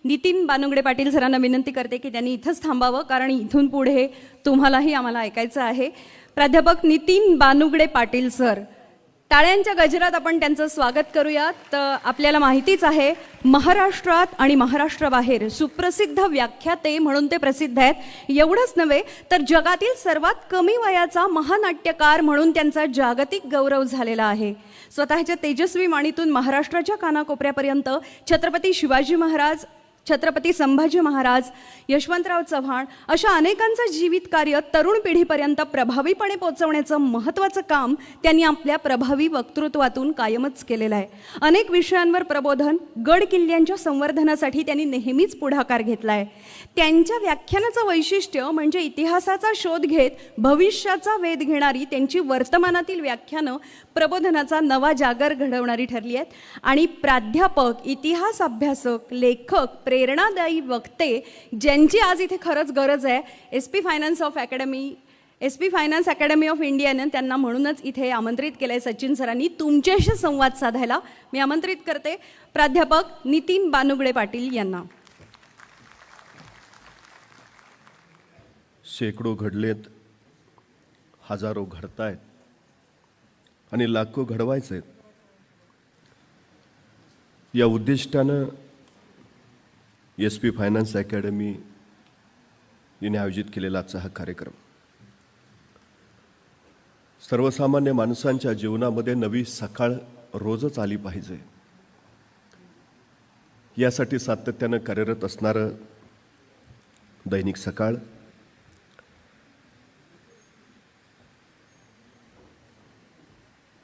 नितीन बानुगडे पाटील सरांना विनंती करते की त्यांनी इथंच थांबावं, कारण इथून पुढे तुम्हालाही आम्हाला ऐकायचं आहे. प्राध्यापक नितीन बानुगडे पाटील सर, टाळ्यांच्या गजरात आपण त्यांचं स्वागत करूयात. आपल्याला माहितीच आहे, महाराष्ट्रात आणि महाराष्ट्राबाहेर सुप्रसिद्ध व्याख्याते म्हणून ते प्रसिद्ध आहेत. एवढंच नव्हे तर जगातील सर्वात कमी वयाचा महानाट्यकार म्हणून त्यांचा जागतिक गौरव झालेला आहे. स्वतःच्या तेजस्वी वाणीतून महाराष्ट्राच्या कानाकोपऱ्यापर्यंत छत्रपती शिवाजी महाराज, छत्रपती संभाजी महाराज, यशवंतराव चव्हाण अशा अनेकांचं जीवित कार्य तरुण पिढीपर्यंत प्रभावीपणे पोहोचवण्याचं महत्त्वाचं काम त्यांनी आपल्या प्रभावी वक्तृत्वातून कायमच केलेलं आहे. अनेक विषयांवर प्रबोधन, गड किल्ल्यांच्या संवर्धनासाठी त्यांनी नेहमीच पुढाकार घेतला आहे. त्यांच्या व्याख्यानाचं वैशिष्ट्य म्हणजे इतिहासाचा शोध घेत भविष्याचा वेध घेणारी त्यांची वर्तमानातील व्याख्यानं प्रबोधनाचा नवा जागर घडवणारी ठरली आहेत. आणि प्राध्यापक, इतिहास अभ्यासक, लेखक, प्रेरणादायी वक्ते ज्यांची आज इथे खरंच गरज आहे, एसपी फायनान्स अकॅडमी ऑफ इंडियानं त्यांना म्हणूनच इथे आमंत्रित केलंय सचिन सरांनी तुमच्याशी संवाद साधायला. मी आमंत्रित करते प्राध्यापक नितीन बानुगडे पाटील यांना. शेकडो घडलेत, हजारो घडतायत आणि लाखो घडवायचे आहेत. या उद्दिष्टानं एसपी फायनान्स अकॅडमी यांनी आयोजित केलेला आजचा हा कार्यक्रम सर्वसामान्य माणसांच्या जीवनामध्ये नवी सकाळ रोजच आली पाहिजे यासाठी सातत्यानं कार्यरत असणारं दैनिक सकाळ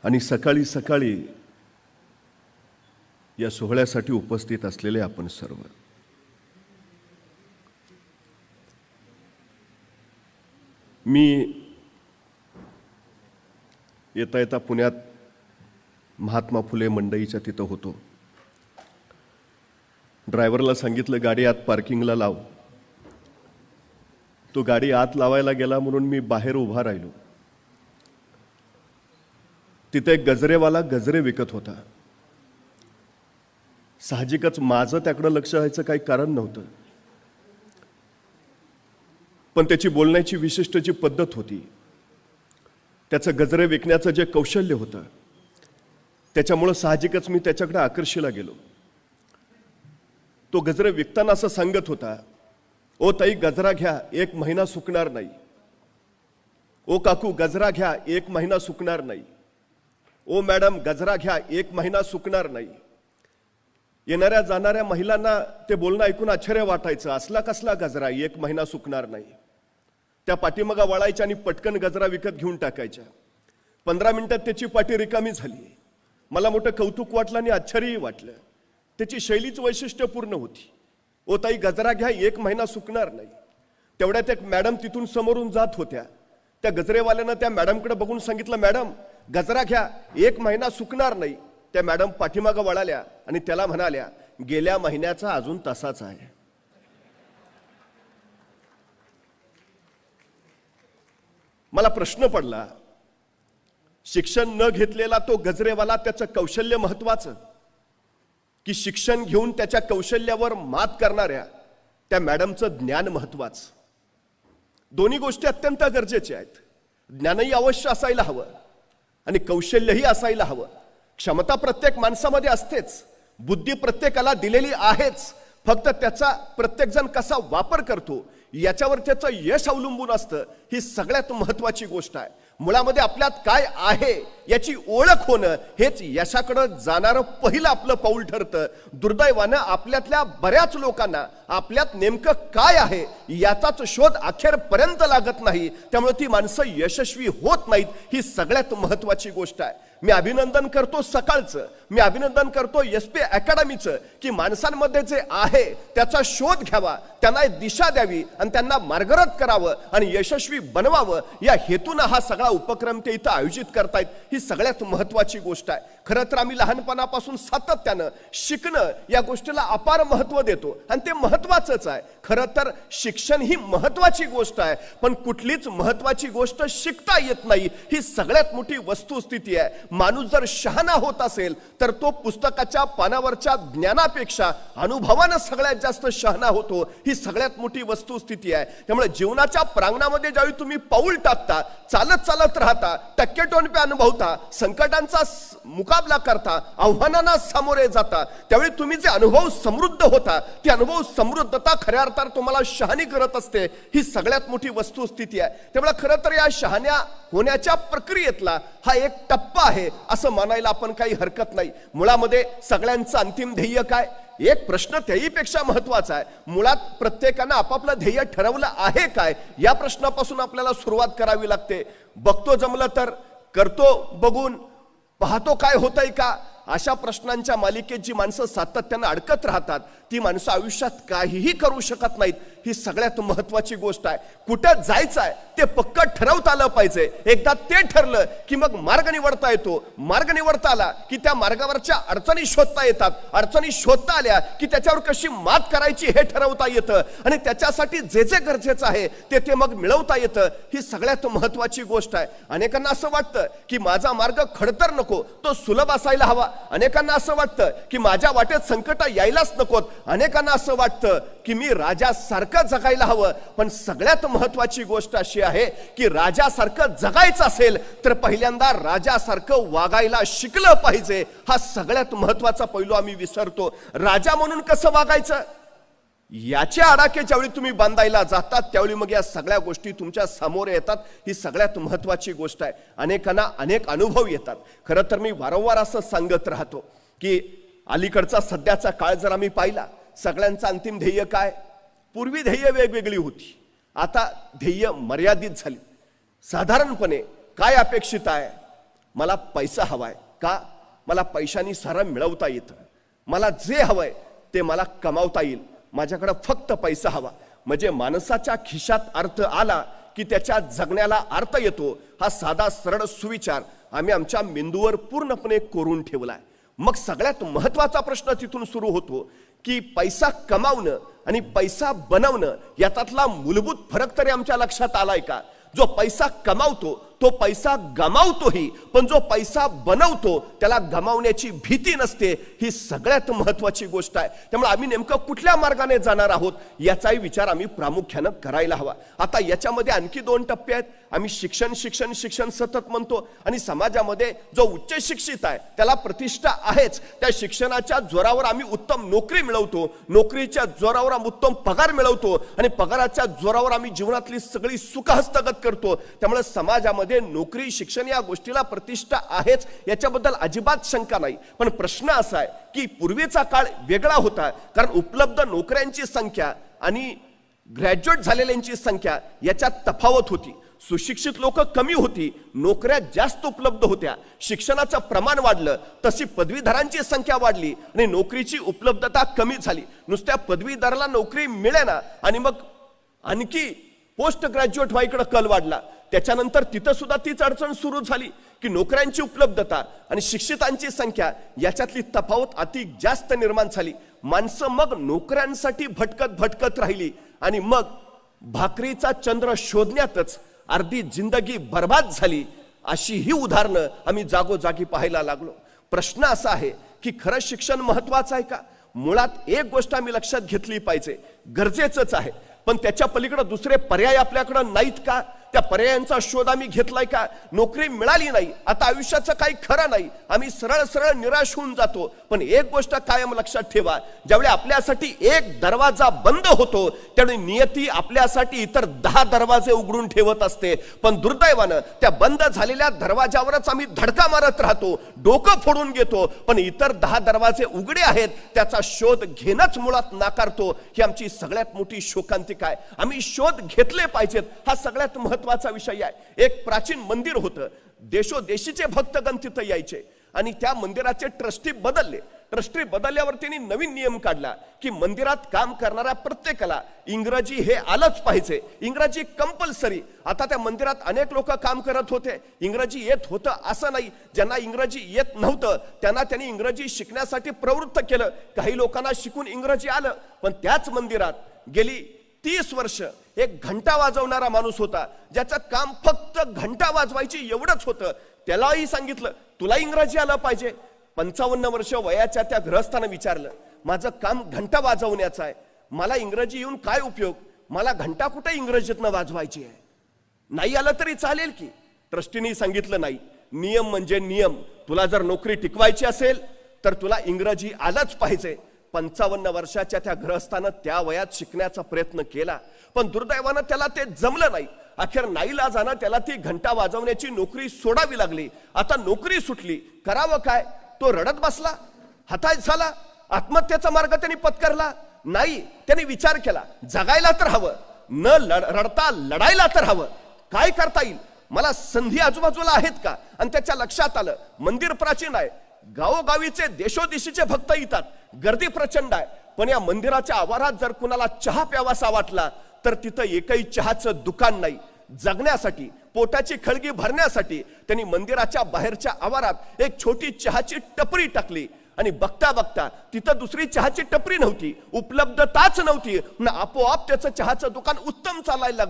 आणि सकाळी सकाळी या सोहळ्यासाठी उपस्थित असलेले आपण सर्व. मी येता येता पुण्यात महात्मा फुले मंडईच्या तिथं होतो. ड्रायव्हरला सांगितलं गाडी आत पार्किंगला लाव. तो गाडी आत लावायला गेला म्हणून मी बाहेर उभा राहिलो. तिथे एक गजरेवाला गजरे विकत होता. साहजिकच माझं त्याकडे लक्ष द्यायचं काही कारण नव्हतं, पण त्याची बोलण्याची विशिष्ट जी पद्धत होती, त्याचं गजरे विकण्याचं जे कौशल्य होतं, त्याच्यामुळं साहजिकच मी त्याच्याकडे आकर्षिला गेलो. तो गजरे विकताना असं सांगत होता, ओ ताई गजरा घ्या, 1 महिना सुकणार नाही. ओ काकू गजरा घ्या, 1 महिना सुकणार नाही. ओ मॅडम गजरा घ्या, 1 महिना सुकणार नाही. येणाऱ्या जाणाऱ्या महिलांना ते बोलणं ऐकून आश्चर्य वाटायचं. असला कसला गजरा, 1 महिना सुकणार नाही. त्या पाठीमागा वळायच्या आणि पटकन गजरा विकत घेऊन टाकायच्या. 15 मिनिटात त्याची पाठी रिकामी झाली. मला मोठं कौतुक वाटलं आणि आश्चर्यही वाटलं. त्याची शैलीच वैशिष्ट्यपूर्ण होती. ओ ताई गजरा घ्या, 1 महिना सुकणार नाही. तेवढ्यात एक मॅडम तिथून समोरून जात होत्या. त्या गजरेवाल्यानं त्या मॅडमकडे बघून सांगितलं, मॅडम गजरा घ्या, 1 महिना सुकणार नाही. त्या मॅडम पाठीमागं वळाल्या आणि त्याला म्हणाल्या, गेल्या महिन्याचा अजून तसाच आहे. मला प्रश्न पडला, शिक्षण न घेतलेला तो गजरेवाला त्याचं कौशल्य महत्वाचं की शिक्षण घेऊन त्याच्या कौशल्यावर मात करणाऱ्या त्या मॅडमचं ज्ञान महत्वाचं? दोन्ही गोष्टी अत्यंत गरजेच्या आहेत. ज्ञानही अवश्य असायला हवं आणि कौशल्यही असायला हवं. क्षमता प्रत्येक माणसामध्ये असतेच, बुद्धी प्रत्येकाला दिलेली आहेच, फक्त त्याचा प्रत्येकजण कसा वापर करतो याच्यावर त्याचं यश अवलंबून असतं. ही सगळ्यात महत्वाची गोष्ट आहे. मुळामध्ये आपल्यात काय आहे याची ओळख होणं हेच यशाकडे जाणारं पहिलं आपलं पाऊल ठरतं. दुर्दैवानं आपल्यातल्या बऱ्याच लोकांना आपल्यात नेमकं काय आहे याचाच शोध अखेरपर्यंत लागत नाही. त्यामुळे ती माणसं यशस्वी होत नाहीत. ही सगळ्यात महत्वाची गोष्ट आहे. मी अभिनंदन करतो सकाळचं, मी अभिनंदन करतो एसपी अकॅडमीचं की माणसांमध्ये जे आहे त्याचा शोध घ्यावा, त्यांना दिशा द्यावी आणि त्यांना मार्गरत करावं आणि यशस्वी बनवावं या हेतून हा सगळा उपक्रम ते इथं आयोजित करतायत. ही सगळ्यात महत्वाची गोष्ट आहे. खरं तर आम्ही लहानपणापासून सातत्यानं शिकणं या गोष्टीला अपार महत्व देतो आणि ते महत्वाचंच आहे. खरं तर शिक्षण ही महत्वाची गोष्ट आहे, पण कुठलीच महत्वाची गोष्ट शिकता येत नाही ही सगळ्यात मोठी वस्तुस्थिती आहे. माणूस जर शहाणा होत असेल तर तो पुस्तकाच्या पानावरच्या ज्ञानापेक्षा अनुभवानं सगळ्यात जास्त शहाणा होतो. ही सगळ्यात मोठी वस्तुस्थिती आहे. त्यामुळे जीवनाच्या प्रांगणामध्ये ज्यावेळी तुम्ही पाऊल टाकता, चालत चालत राहता, टक्केटोणपे अनुभवता, संकटांचा मुकाबला करता, आव्हानांना सामोरे जाता, त्यावेळी तुम्ही जे अनुभव समृद्ध होता, ती अनुभव समृद्धता खऱ्या अर्थात तुम्हाला शहाणी करत असते. ही सगळ्यात मोठी वस्तुस्थिती आहे. त्यामुळे खरं तर या शहाण्या होण्याच्या प्रक्रियेतला हा एक टप्पा आहे असं मानायला आपण काही हरकत नाही. मुळामध्ये सगळ्यांचं अंतिम ध्येय काय? एक प्रश्न त्याहीपेक्षा महत्वाचा आहे. मुळात प्रत्येकानं आपापलं ध्येय ठरवलं आहे काय, या प्रश्नापासून आपल्याला सुरुवात करावी लागते. बघतो जमलं तर, करतो बघून, पाहतो काय होतंय का, अशा प्रश्नांच्या मालिकेत जी माणसं सातत्यानं अडकत राहतात ती माणसं आयुष्यात काहीही करू शकत नाहीत. ही सगळ्यात महत्वाची गोष्ट आहे. कुठं जायचं आहे ते पक्क ठरवता आलं पाहिजे. एकदा ते ठरलं की मग मार्ग निवडता येतो. मार्ग निवडता आला की त्या मार्गावरच्या अडचणी शोधता येतात. अडचणी शोधता आल्या की त्याच्यावर कशी मात करायची हे ठरवता येतं आणि त्याच्यासाठी जे जे गरजेचं आहे ते मग मिळवता येतं. ही सगळ्यात महत्वाची गोष्ट आहे. अनेकांना असं वाटतं की माझा मार्ग खडतर नको, तो सुलभ असायला हवा. अनेकांना असं वाटतं की माझ्या वाटेत संकट यायलाच नकोत. अनेकांना असं वाटतं की मी राजासारखं जगायला हवं. पण सगळ्यात महत्वाची गोष्ट अशी आहे की राजासारखं जगायचं असेल तर पहिल्यांदा राजासारखं वागायला शिकलं पाहिजे. हा सगळ्यात महत्वाचा पैलू आम्ही विसरतो. राजा म्हणून कसं वागायचं याचे आडाखे ज्यावेळी तुम्ही बांधायला जातात त्यावेळी मग या सगळ्या गोष्टी तुमच्या समोर येतात. ही सगळ्यात महत्वाची गोष्ट आहे. अनेकांना अनेक अनुभव येतात. खरं तर मी वारंवार असं सांगत राहतो की अलीकडचा सध्याचा काळ जर आम्ही पाहिला, सगळ्यांचं अंतिम ध्येय काय? पूर्वी ध्येय वेगवेगळी होती, आता ध्येय मर्यादित झाली. साधारणपणे काय अपेक्षित आहे? मला पैसा हवाय का? मला पैशानी सारं मिळवता येतं. मला जे हवंय ते मला कमावता येईल. माझ्याकडे फक्त पैसा हवा. म्हणजे माणसाच्या खिशात अर्थ आला की त्याच्या जगण्याला अर्थ येतो. हा साधा सरळ सुविचार आम्ही आमच्या मेंदूवर पूर्णपणे कोरून ठेवलाय. मग सगळ्यात महत्वाचा प्रश्न तिथून सुरू होतो की पैसा कमावणं आणि पैसा बनवणं यातला मूलभूत फरक तरी आमच्या लक्षात आलाय का? जो पैसा कमावतो तो पैसा गमावतोही, पण जो पैसा बनवतो त्याला गमावण्याची भीती नसते. ही सगळ्यात महत्वाची गोष्ट आहे. त्यामुळे आम्ही नेमकं कुठल्या मार्गाने जाणार आहोत याचाही विचार आम्ही प्रामुख्यानं करायला हवा. आता याच्यामध्ये आणखी 2 टप्पे आहेत. आम्ही शिक्षण शिक्षण शिक्षण सतत म्हणतो आणि समाजामध्ये जो उच्च शिक्षित आहे त्याला प्रतिष्ठा आहेच. त्या शिक्षणाच्या जोरावर आम्ही उत्तम नोकरी मिळवतो, नोकरीच्या जोरावर आम्ही उत्तम पगार मिळवतो आणि पगाराच्या जोरावर आम्ही जीवनातली सगळी सुख हस्तगत करतो. त्यामुळे समाजामध्ये नोकरी शिक्षण या गोष्टीला प्रतिष्ठा आहेच, याच्याबद्दल अजिबात शंका नाही. पण प्रश्न असा आहे की पूर्वीचा काळ वेगळा होता, कारण उपलब्ध नोकऱ्यांची संख्या आणि ग्रॅज्युएट झालेल्यांची संख्या याच्यात तफावत होती. सुशिक्षित लोक कमी होती, नोकऱ्या जास्त उपलब्ध होत्या. शिक्षणाचं प्रमाण वाढलं तशी पदवीधरांची संख्या वाढली आणि नोकरीची उपलब्धता कमी झाली. नुसत्या पदवीधराला नोकरी मिळेना आणि मग आणखी पोस्ट ग्रॅज्युएट व्हायकडे कल वाढला. त्याच्यानंतर तिथं सुद्धा तीच अडचण सुरू झाली की नोकऱ्यांची उपलब्धता आणि शिक्षितांची संख्या याच्यातली तफावत अति जास्त निर्माण झाली. माणसं मग नोकऱ्यांसाठी भटकत भटकत राहिली आणि मग भाकरीचा चंद्र शोधण्यातच अर्धी जिंदगी बर्बाद झाली. अशी ही उदाहरणं आम्ही जागोजागी पाहायला लागलो. प्रश्न असा आहे की खरं शिक्षण महत्वाचं आहे का? मुळात एक गोष्ट आम्ही लक्षात घेतली पाहिजे, गरजेचंच आहे, पण त्याच्या पलीकडे दुसरे पर्याय आपल्याकडे नाहीत का? त्या पर्यायांचा शोध आम्ही घेतलाय का? नोकरी मिळाली नाही, आता आयुष्याचं काही खरं नाही, आम्ही सरळ सरळ निराश होऊन जातो. पण एक गोष्ट कायम लक्षात ठेवा, ज्यावेळी आपल्यासाठी एक दरवाजा बंद होतो त्यावेळी नियती आपल्यासाठी इतर 10 दरवाजे उघडून ठेवत असते. पण दुर्दैवानं त्या बंद झालेल्या दरवाजावरच आम्ही धडका मारत राहतो, डोकं फोडून घेतो, पण इतर 10 दरवाजे उघडे आहेत त्याचा शोध घेणंच मुळात नाकारतो. ही आमची सगळ्यात मोठी शोकांतिका आहे. आम्ही शोध घेतले पाहिजेत, हा सगळ्यात महत्वाचा विषय आहे. एक प्राचीन मंदिर होतं, देशोदेशीचे भक्तगण तिथं यायचे आणि त्या मंदिराचे ट्रस्टी बदलले. ट्रस्टी बदलल्यावर त्यांनी नवीन नियम काढला की मंदिरात काम करणाऱ्या प्रत्येकाला इंग्रजी हे आलंच पाहिजे, इंग्रजी कंपल्सरी. आता त्या मंदिरात अनेक लोक काम करत होते, इंग्रजी येत होतं असं नाही. ज्यांना इंग्रजी येत नव्हतं त्यांनी इंग्रजी शिकण्यासाठी प्रवृत्त केलं. काही लोकांना शिकून इंग्रजी आलं, पण त्याच मंदिरात गेली 30 वर्ष एक घंटा वाजवणारा माणूस होता, ज्याचं काम फक्त घंटा वाजवायची एवढंच होतं. त्यालाही सांगितलं तुला इंग्रजी आलं पाहिजे. 55 वर्ष वयाच्या त्या गृहस्थानं विचारलं, माझं काम घंटा वाजवण्याचं आहे, मला इंग्रजी येऊन काय उपयोग, मला घंटा कुठे इंग्रजीतनं वाजवायची आहे, नाही आलं तरी चालेल की. ट्रस्टीने सांगितलं नाही, नियम म्हणजे नियम, तुला जर नोकरी टिकवायची असेल तर तुला इंग्रजी आलंच पाहिजे. 55 वर्षाच्या त्या गृहस्थानं त्या वयात शिकण्याचा प्रयत्न केला, पण दुर्दैवानं त्याला ते जमलं नाही. अखेर नाईलाजानं त्याला ती घंटा वाजवण्याची नोकरी सोडावी लागली. आता नोकरी सुटली, करावं काय, तो रडत बसला, हताश झाला. आत्महत्येचा मार्ग त्यांनी पत्करला नाही. त्यांनी विचार केला, जगायला तर हवं, न रडता लढायला तर हवं, काय करता येईल, मला संधी आजूबाजूला आहेत का. आणि त्याच्या लक्षात आलं, मंदिर प्राचीन आहे, गावोगावीचे देशोदेशीचे भक्त येतात, गर्दी प्रचंड आहे, पण या मंदिराच्या आवारात जर कुणाला चहा प्यावासा वाटला तर तिथं एकही चहाचं दुकान नाही. जगण्यासाठी, पोटाची खळगी भरण्यासाठी त्यांनी मंदिराच्या बाहेरच्या आवारात एक छोटी चहाची टपरी टाकली. आणि बघता बघता तिथं दुसरी चहाची टपरी नव्हती, उपलब्धताच नव्हती. आपोआप त्याचं चहाचं दुकान उत्तम चालायला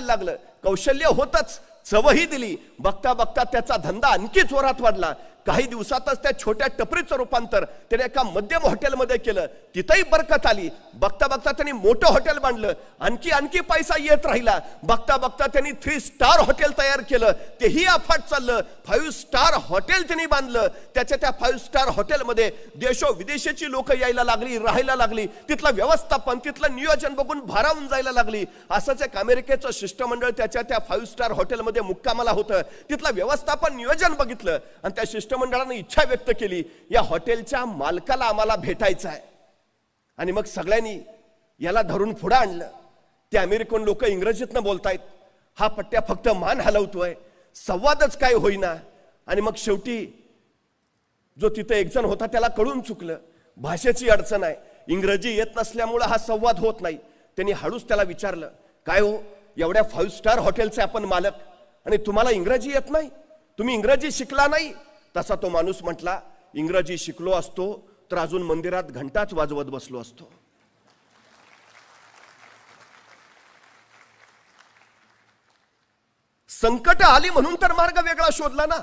लागलं. कौशल्य होतच, चवही दिली. बघता बघता त्याचा धंदा आणखी जोरात वाढला. काही दिवसातच त्या छोट्या टपरीचं रूपांतर त्याने एका मध्यम हॉटेलमध्ये केलं. तिथंही बरकत आली. बघता बघता त्यांनी मोठं हॉटेल बांधलं. आणखी पैसा येत राहिला. बघता बघता त्यांनी 3 स्टार हॉटेल तयार केलं. तेही अफाट चाललं. 5 स्टार हॉटेल त्यांनी बांधलं. त्या 5 स्टार हॉटेलमध्ये देशो विदेशाची लोक यायला लागली, राहायला लागली. तिथलं व्यवस्थापन, तिथलं नियोजन बघून भारावून जायला लागली. असंच एक अमेरिकेचं शिष्टमंडळ त्या 5 स्टार हॉटेलमध्ये मुक्कामाला होतं. तिथलं व्यवस्थापन, नियोजन बघितलं आणि त्या शिष्टमंडळाने इच्छा व्यक्त केली, या हॉटेलच्या मालकाला आम्हाला भेटायचं आहे. आणि मग सगळ्यांनी याला धरून पुढे आणलं. ते अमेरिकन लोक इंग्रजीतनं बोलतायत, हा पट्ट्या फक्त मान हलवतोय, संवादच काय होईना. आणि मग शेवटी जो तिथं एक जण होता त्याला कळून चुकलं, भाषेची अडचण आहे, इंग्रजी येत नसल्यामुळे हा संवाद होत नाही. त्यांनी हळूच त्याला विचारलं, काय हो, एवढ्या 5 स्टार हॉटेलचे आपण मालक आणि तुम्हाला इंग्रजी येत नाही, तुम्ही इंग्रजी शिकला नाही. तसा तो माणूस म्हटला, इंग्रजी शिकलो असतो तर अजून मंदिरात घंटाच वाजवत बसलो असतो. संकट आली म्हणून तर मार्ग वेगळा शोधला ना,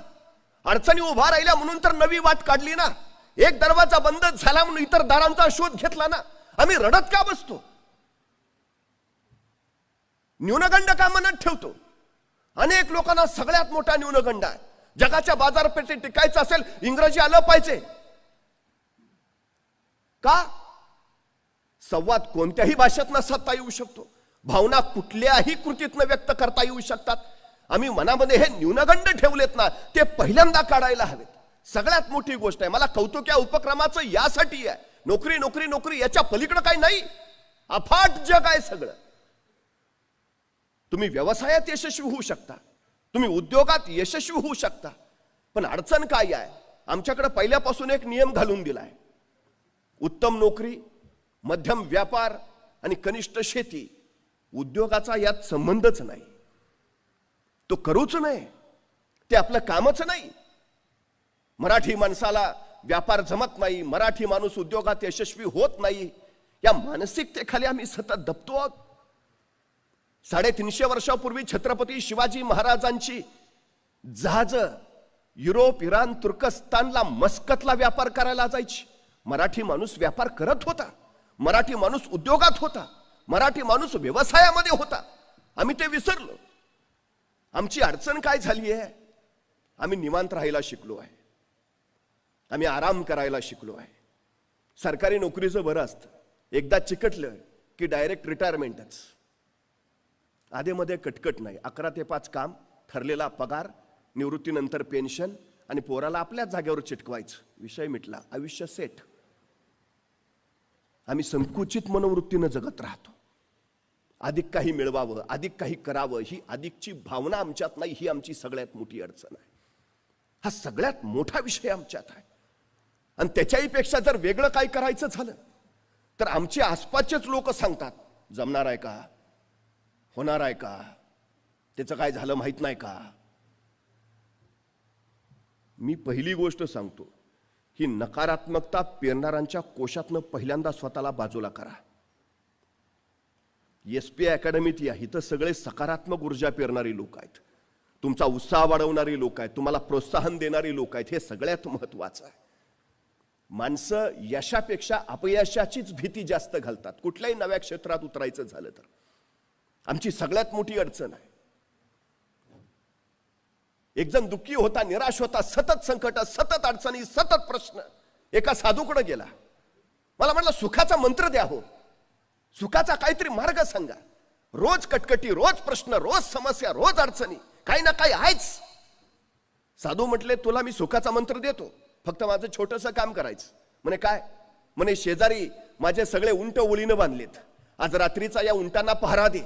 अडचणी उभा राहिल्या म्हणून तर नवी वाट काढली ना, एक दरवाजा बंद झाला म्हणून इतर दारांचा शोध घेतला ना. आम्ही रडत का बसतो, न्यूनगंड का मनात ठेवतो. अनेक लोकांना सगळ्यात मोठा न्यूनगंड आहे, जगाच्या बाजारपेठेत टिकायचं असेल इंग्रजी आलं पाहिजे. का? संवाद कोणत्याही भाषेतनं साधता येऊ शकतो, भावना कुठल्याही कृतीतनं व्यक्त करता येऊ शकतात. आम्ही मनामध्ये हे न्यूनगंड ठेवलेत ना, ते पहिल्यांदा काढायला हवेत. सगळ्यात मोठी गोष्ट आहे. मला कौतुक या उपक्रमाचं यासाठी आहे. नोकरी नोकरी नोकरी याच्या पलीकडे काही नाही, अफाट जग आहे सगळं. तुम्ही व्यवसायात यशस्वी होऊ शकता, तुम्ही उद्योगात यशस्वी होऊ शकता, पण अडचण काय आहे, आमच्याकडे पहिल्यापासून एक नियम घालून दिलाय, उत्तम नोकरी, मध्यम व्यापार आणि कनिष्ठ शेती. उद्योगाचा यात संबंधच नाही, तो करूच नाही, ते आपलं कामच नाही. मराठी माणसाला व्यापार जमत नाही, मराठी माणूस उद्योगात यशस्वी होत नाही, या मानसिकतेखाली आम्ही सतत दबतो आहोत. 350 वर्षापूर्वी छत्रपती शिवाजी महाराजांची जहाज युरोप, इराण, तुर्कस्तानला, मस्कतला व्यापार करायला जायची. मराठी माणूस व्यापार करत होता, मराठी माणूस उद्योगात होता, मराठी माणूस व्यवसायामध्ये होता. आम्ही ते विसरलो. आमची अडचण काय झाली आहे, आम्ही निवांत राहायला शिकलो आहे, आम्ही आराम करायला शिकलो आहे. सरकारी नोकरीचं बरं असतं, एकदा चिकटलं की डायरेक्ट रिटायरमेंटच, आधेमध्ये कटकट नाही. 11 ते 5 काम, ठरलेला पगार, निवृत्तीनंतर पेन्शन आणि पोराला आपल्याच जागेवर चिटकवायचं, विषय मिटला, आयुष्य सेट. आम्ही संकुचित मनोवृत्तीनं जगत राहतो. अधिक काही मिळवावं, अधिक काही करावं, ही अधिकची भावना आमच्यात नाही, ही आमची सगळ्यात मोठी अडचण आहे. हा सगळ्यात मोठा विषय आमच्यात आहे. आणि त्याच्याही पेक्षा जर वेगळं काय करायचं झालं तर आमचे आसपासचेच लोक सांगतात, जमणार आहे का, होणार आहे का, त्याचं काय झालं माहित नाही का. मी पहिली गोष्ट सांगतो, ही नकारात्मकता पेरणाऱ्यांच्या कोशातनं पहिल्यांदा स्वतःला बाजूला करा. एसपी अकॅडमीत या, इथं सगळे सकारात्मक ऊर्जा पेरणारी लोक आहेत. तुमचा उत्साह वाढवणारी लोक आहेत, तुम्हाला प्रोत्साहन देणारी लोक आहेत, हे सगळ्यात महत्वाचं आहे. माणसं यशापेक्षा अपयशाचीच भीती जास्त घालतात कुठल्याही नव्या क्षेत्रात उतरायचं झालं तर. आमची सगळ्यात मोठी अडचण आहे. एक जण दुःखी होता, निराश होता, सतत संकट, सतत अडचणी, सतत प्रश्न. एका साधूकडे गेला, मला म्हटलं सुखाचा मंत्र द्या हो, सुखाचा काहीतरी मार्ग सांगा. रोज कटकटी, रोज प्रश्न, रोज समस्या, रोज अडचणी, काही ना काही आहेच. साधू म्हटले तुला मी सुखाचा मंत्र देतो, फक्त माझं छोटंसं काम करायचं. म्हणे काय? म्हणे शेजारी माझे सगळे उंट ओळीनं बांधलेत, आज रात्रीचा या उंटांना पहारा दे.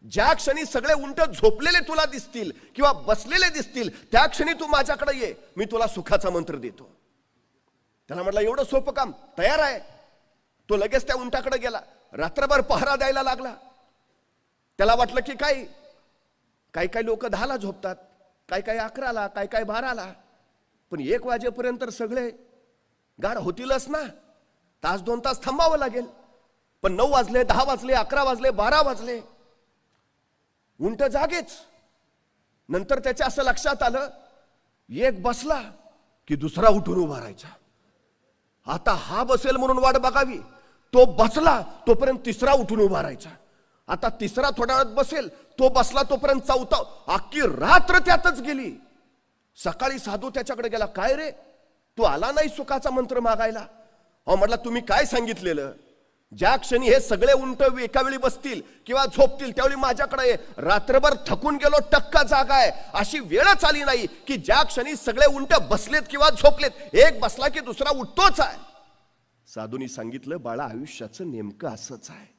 ज्या क्षणी सगळे उंट झोपलेले तुला दिसतील किंवा बसलेले दिसतील त्या क्षणी तू माझ्याकडे ये, मी तुला सुखाचा मंत्र देतो. त्याला म्हटलं एवढं सोपं काम, तयार आहे. तो लगेच त्या उंटाकडे गेला, रात्रभर पहारा द्यायला लागला. त्याला वाटलं की काही लोक 10ला झोपतात, काही 11ला, काही 12ला, पण 1 वाजेपर्यंत सगळे गाढ होतीलच ना. तास 2 तास थांबावं लागेल. पण 9 वाजले, 10 वाजले, 11 वाजले, 12 वाजले, उंट जागेच. नंतर त्याच्या असं लक्षात आलं, एक बसला की दुसरा उठून उभा राहायचा. आता हा बसेल म्हणून वाट बघावी, तो बसला तोपर्यंत तिसरा उठून उभा राहायचा. आता तिसरा थोड्या वेळात बसेल, तो बसला तोपर्यंत चौथा. अख्खी रात्र त्यातच गेली. सकाळी साधू त्याच्याकडे गेला, काय रे तू आला नाही सुखाचा मंत्र मागायला? अहो म्हटलं तुम्ही काय सांगितलेलं, ज्या क्षणी हे सगळे उंट एका वेळी बसतील किंवा झोपतील त्यावेळी माझ्याकडे. रात्रभर थकून गेलो, टक्का जागा आहे, अशी वेळच आली नाही की ज्या क्षणी सगळे उंट बसलेत किंवा झोपलेत, एक बसला की दुसरा उठतोच आहे. साधूंनी सांगितलं बाळा, आयुष्याचं नेमकं असंच आहे.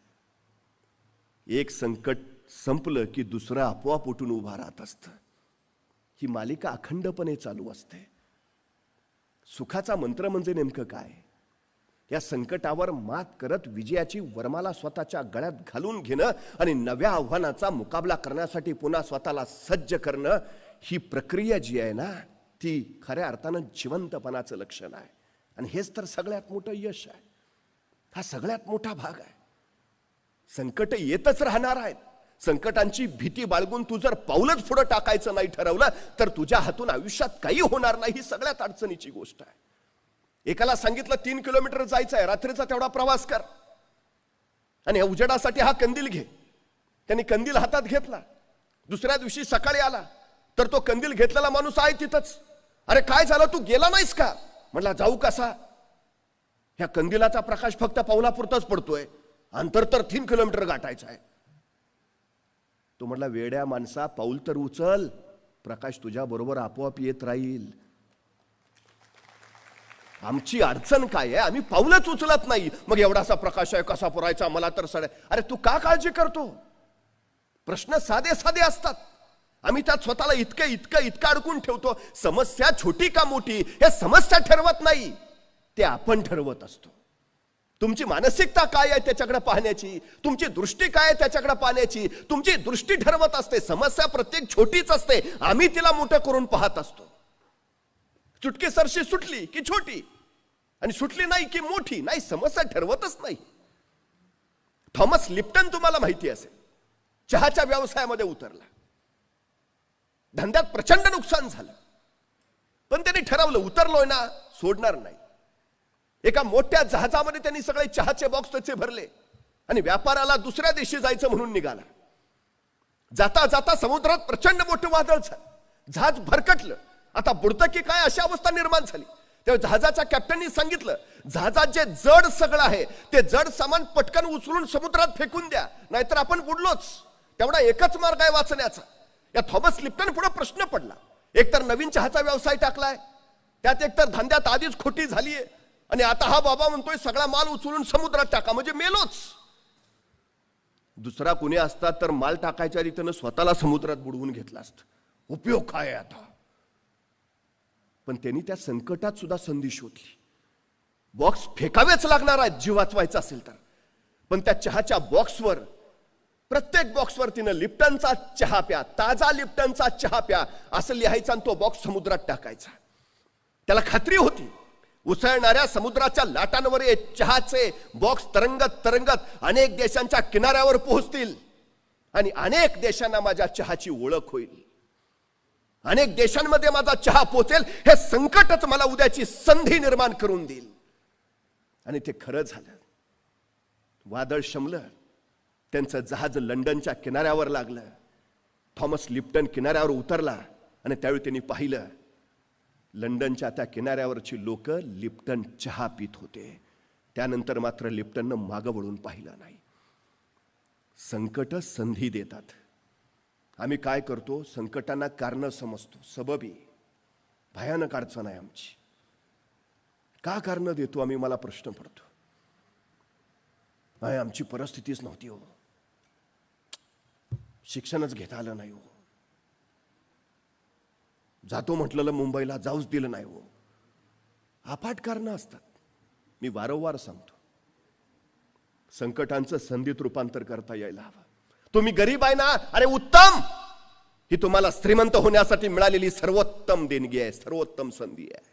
एक संकट संपलं की दुसरं आपोआप उठून उभा राहत असतं. ही मालिका अखंडपणे चालू असते. सुखाचा मंत्र म्हणजे नेमकं काय? या संकटावर मात करत विजयाची वरमाला स्वतःच्या गळ्यात घालून घेणं आणि नव्या आव्हानाचा मुकाबला करण्यासाठी पुन्हा स्वतःला सज्ज करणं, ही प्रक्रिया जी आहे ना, ती खऱ्या अर्थानं जिवंतपणाचं लक्षण आहे. आणि हेच तर सगळ्यात मोठं यश आहे. हा सगळ्यात मोठा भाग आहे. संकट येतच राहणार आहेत. संकटांची भीती बाळगून तू जर पाऊलच पुढे टाकायचं नाही ठरवलं तर तुझ्या हातून आयुष्यात काही होणार नाही. ही सगळ्यात अडचणीची गोष्ट आहे. एकाला सांगितलं 3 किलोमीटर जायचं आहे, रात्रीचा तेवढा प्रवास कर आणि उजेडासाठी हा कंदील घे. त्यांनी कंदील हातात घेतला. दुसऱ्या दिवशी सकाळी आला तर तो कंदील घेतलेला माणूस आहे तिथंच. अरे काय झालं, तू गेला नाहीस का? म्हटला जाऊ कसा, ह्या कंदिलाचा प्रकाश फक्त पावलापुरताच पडतोय, अंतर तर 3 किलोमीटर गाठायचं आहे. तो म्हटला वेड्या माणसा, पाऊल तर उचल, प्रकाश तुझ्या बरोबर आपोआप येत राहील. आमची अडचण काय आहे, आम्ही पाऊलच उचलत नाही. मग एवढासा प्रकाश आहे, कसा पुरायचा, मला तर सड. अरे तू का काळजी करतो? प्रश्न साधे साधे असतात, आम्ही त्यात स्वतःला इतकं अडकून ठेवतो. समस्या छोटी का मोठी हे समस्या ठरवत नाही, ते आपण ठरवत असतो. तुमची मानसिकता काय आहे त्याच्याकडे पाहण्याची, तुमची दृष्टी काय आहे त्याच्याकडे पाहण्याची, तुमची दृष्टी ठरवत असते. समस्या प्रत्येक छोटीच असते, आम्ही तिला मोठं करून पाहत असतो. चुटकी सरशी सुटली की छोटी आणि सुटली नाही की मोठी, नाही, समस्या ठरवतच नाही. थॉमस लिप्टन तुम्हाला माहिती असेल, चहाच्या व्यवसायामध्ये उतरला. धंद्यात प्रचंड नुकसान झालं, पण त्यांनी ठरवलं उतरलोय ना, सोडणार नाही. एका मोठ्या जहाजामध्ये त्यांनी सगळे चहाचे बॉक्स त्याचे भरले आणि व्यापाराला दुसऱ्या देशी जायचं म्हणून निघाला. जाता जाता समुद्रात प्रचंड मोठं वादळ झालं, जहाज भरकटलं. आता बुडतं की काय अशी अवस्था निर्माण झाली. तेव्हा जहाजाच्या कॅप्टननी सांगितलं, जहाजात जे जड सगळं आहे ते जड सामान पटकन उचलून समुद्रात फेकून द्या, नाहीतर आपण बुडलोच. तेवढा एकच मार्ग आहे वाचण्याचा. या थॉमस लिप्टन पुढे प्रश्न पडला, एकतर नवीन चहाचा व्यवसाय टाकलाय, त्यात एकतर धंद्यात आधीच खोटी झालीये, आणि आता हा बाबा म्हणतोय सगळा माल उचलून समुद्रात टाका, म्हणजे मेलोच. दुसरा कुणी असता तर माल टाकायच्या रीतीनं स्वतःला समुद्रात बुडवून घेतला असतं. उपयोग काय आता? पण त्यांनी त्या संकटात सुद्धा संधी शोधली. बॉक्स फेकावेच लागणार आहेत जीव वाचवायचा असेल तर, पण त्या चहाच्या बॉक्सवर, प्रत्येक बॉक्सवर तिनं लिप्टनचा चहा प्या, ताजा लिप्टनचा चहा प्या असं लिहायचं आणि तो बॉक्स समुद्रात टाकायचा. त्याला खात्री होती उसळणाऱ्या समुद्राच्या लाटांवर हे चहाचे बॉक्स तरंगत तरंगत अनेक देशांच्या किनाऱ्यावर पोहोचतील आणि अनेक देशांना माझ्या चहाची ओळख होईल. अनेक देशांमध्ये माझा चहा पोचेल, हे संकटच मला उद्याची संधी निर्माण करून देईल. आणि ते खरं झालं. वादळ शमलं, त्यांचं जहाज लंडनच्या किनाऱ्यावर लागलं. थॉमस लिप्टन किनाऱ्यावर उतरला आणि त्यावेळी त्यांनी पाहिलं लंडनच्या त्या किनाऱ्यावरची लोक लिप्टन चहा पित होते. त्यानंतर मात्र लिप्टननं मागं वळून पाहिलं नाही. संकट संधी देतात. आम्ही काय करतो, संकटांना कारण समजतो, सबबी. भयानक अडचण आहे आमची. का कारण देतो आम्ही, मला प्रश्न पडतो. नाही, आमची परिस्थितीच नव्हती हो, शिक्षणच घेता आलं नाही हो, जातो म्हटलेलं मुंबईला जाऊच दिलं नाही हो. अफाट कारणं असतात. मी वारंवार सांगतो, संकटांचं संधीत रूपांतर करता यायला हवं. तुम्ही गरीब आहे ना, अरे उत्तम. ही तुम्हाला श्रीमंत होण्यासाठी मिळालेली सर्वोत्तम देणगी आहे, सर्वोत्तम संधी आहे.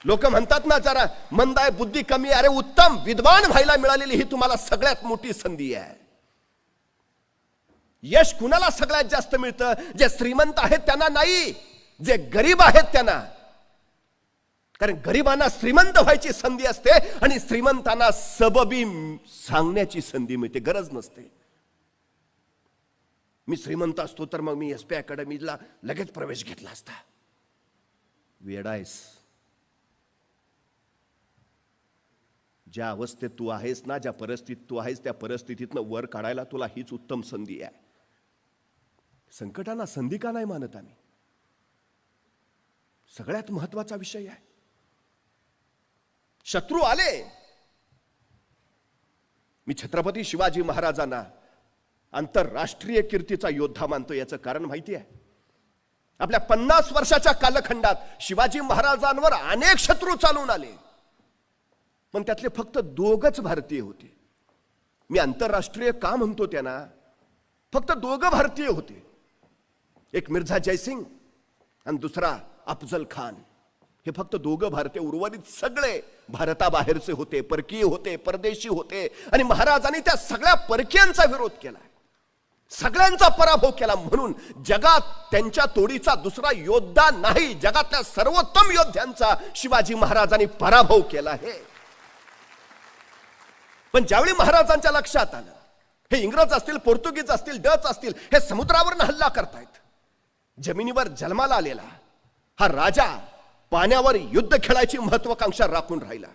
लोक म्हणतात ना जरा मंद आहे, बुद्धी कमी आहे. अरे उत्तम, विद्वान व्हायला मिळालेली ही तुम्हाला सगळ्यात मोठी संधी आहे. यश कुणाला सगळ्यात जास्त मिळतं? जे श्रीमंत आहेत त्यांना नाही, जे गरीब आहेत त्यांना. कारण गरिबांना श्रीमंत व्हायची संधी असते आणि श्रीमंतांना सबबी सांगण्याची संधी मिळते, गरज नसते. मी श्रीमंत असतो तर मग मी SP अकॅडमीला लगेच प्रवेश घेतला असता. वेडायस. ज्या अवस्थेत तू आहेस ना, ज्या परिस्थितीत तू आहेस, त्या परिस्थितीतनं वर काढायला तुला हीच उत्तम संधी आहे. संकटांना संधी का नाही मानत आम्ही? सगळ्यात महत्वाचा विषय आहे. शत्रू आले. मी छत्रपती शिवाजी महाराजांना आंतरराष्ट्रीय कीर्तीचा योद्धा मानतो. याचं कारण माहिती आहे? आपल्या 50 वर्षाच्या कालखंडात शिवाजी महाराजांवर अनेक शत्रू चालून आले, पण त्यातले फक्त 2च भारतीय होते. मी आंतरराष्ट्रीय का म्हणतो त्यांना? फक्त 2 भारतीय होते. एक मिर्झा जयसिंग आणि दुसरा अफजल खान. हे फक्त 2 भारतीय. उर्वरित सगळे भारताबाहेरचे होते, परकीय होते, परदेशी होते. आणि महाराजांनी त्या सगळ्या परकीयांचा विरोध केला, सगळ्यांचा पराभव केला. म्हणून जगात त्यांच्या तोडीचा दुसरा योद्धा नाही. जगातल्या सर्वोत्तम योद्ध्यांचा शिवाजी महाराजांनी पराभव केला आहे. पण ज्यावेळी महाराजांच्या लक्षात आलं हे इंग्रज असतील, पोर्तुगीज असतील, डच असतील, हे समुद्रावर हल्ला करतायत. जमिनीवर जन्माला आलेला हा राजा पाण्यावर युद्ध खेळायची महत्वाकांक्षा राखून राहिला.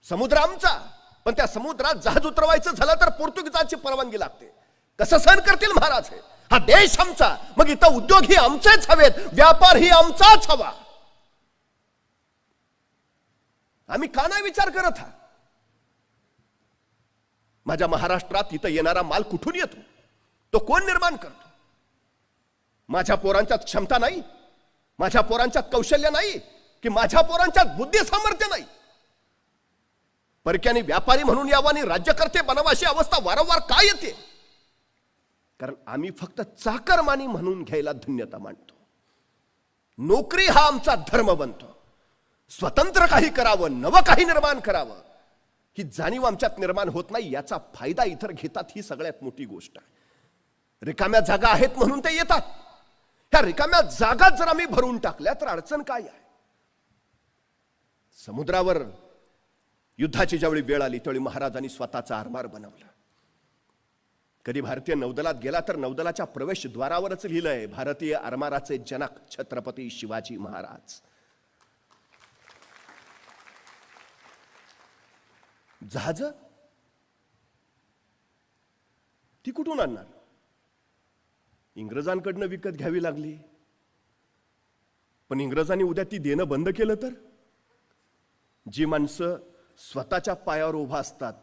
समुद्र आमचा, पण त्या समुद्रात जहाज उतरवायचं झालं तर पोर्तुगीजांची परवानगी लागते. कसं सहन करतील महाराज? हा देश आमचा, मग इथं उद्योग ही आमचेच हवेत, व्यापार ही आमचाच हवा. आम्ही का नाही विचार करत? हा माझ्या महाराष्ट्रात इथं येणारा माल कुठून येतो? तो कोण निर्माण करतो? माझ्या पोरांच्यात क्षमता नाही, माझ्या पोरांच्यात कौशल्य नाही, की माझ्या पोरांच्यात बुद्धी सामर्थ्य नाही? परक्याने व्यापारी म्हणून यावं आणि राज्यकर्ते बनावा अशी अवस्था वारंवार का येते? कारण आम्ही फक्त चाकरमानी म्हणून घ्यायला धन्यता मानतो. नोकरी हा आमचा धर्म बनतो. स्वतंत्र काही करावं, नवं काही निर्माण करावं ही जाणीव आमच्यात निर्माण होत नाही. याचा फायदा इतर घेतात, ही सगळ्यात मोठी गोष्ट आहे. रिकाम्या जागा आहेत म्हणून ते येतात. ह्या रिकाम्या जागा जर आम्ही भरून टाकल्या तर अडचण काय आहे? समुद्रावर युद्धाची ज्यावेळी वेळ आली त्यावेळी महाराजांनी स्वतःचा आरमार बनवला. कधी भारतीय नौदलात गेला तर नौदलाच्या प्रवेशद्वारावरच लिहिलंय भारतीय आरमाराचे जनक छत्रपती शिवाजी महाराज. जहाज ती कुठून आणणार? इंग्रजांकडनं विकत घ्यावी लागली. पण इंग्रजांनी उद्या ती देणं बंद केलं तर? जी माणसं स्वतःच्या पायावर उभा असतात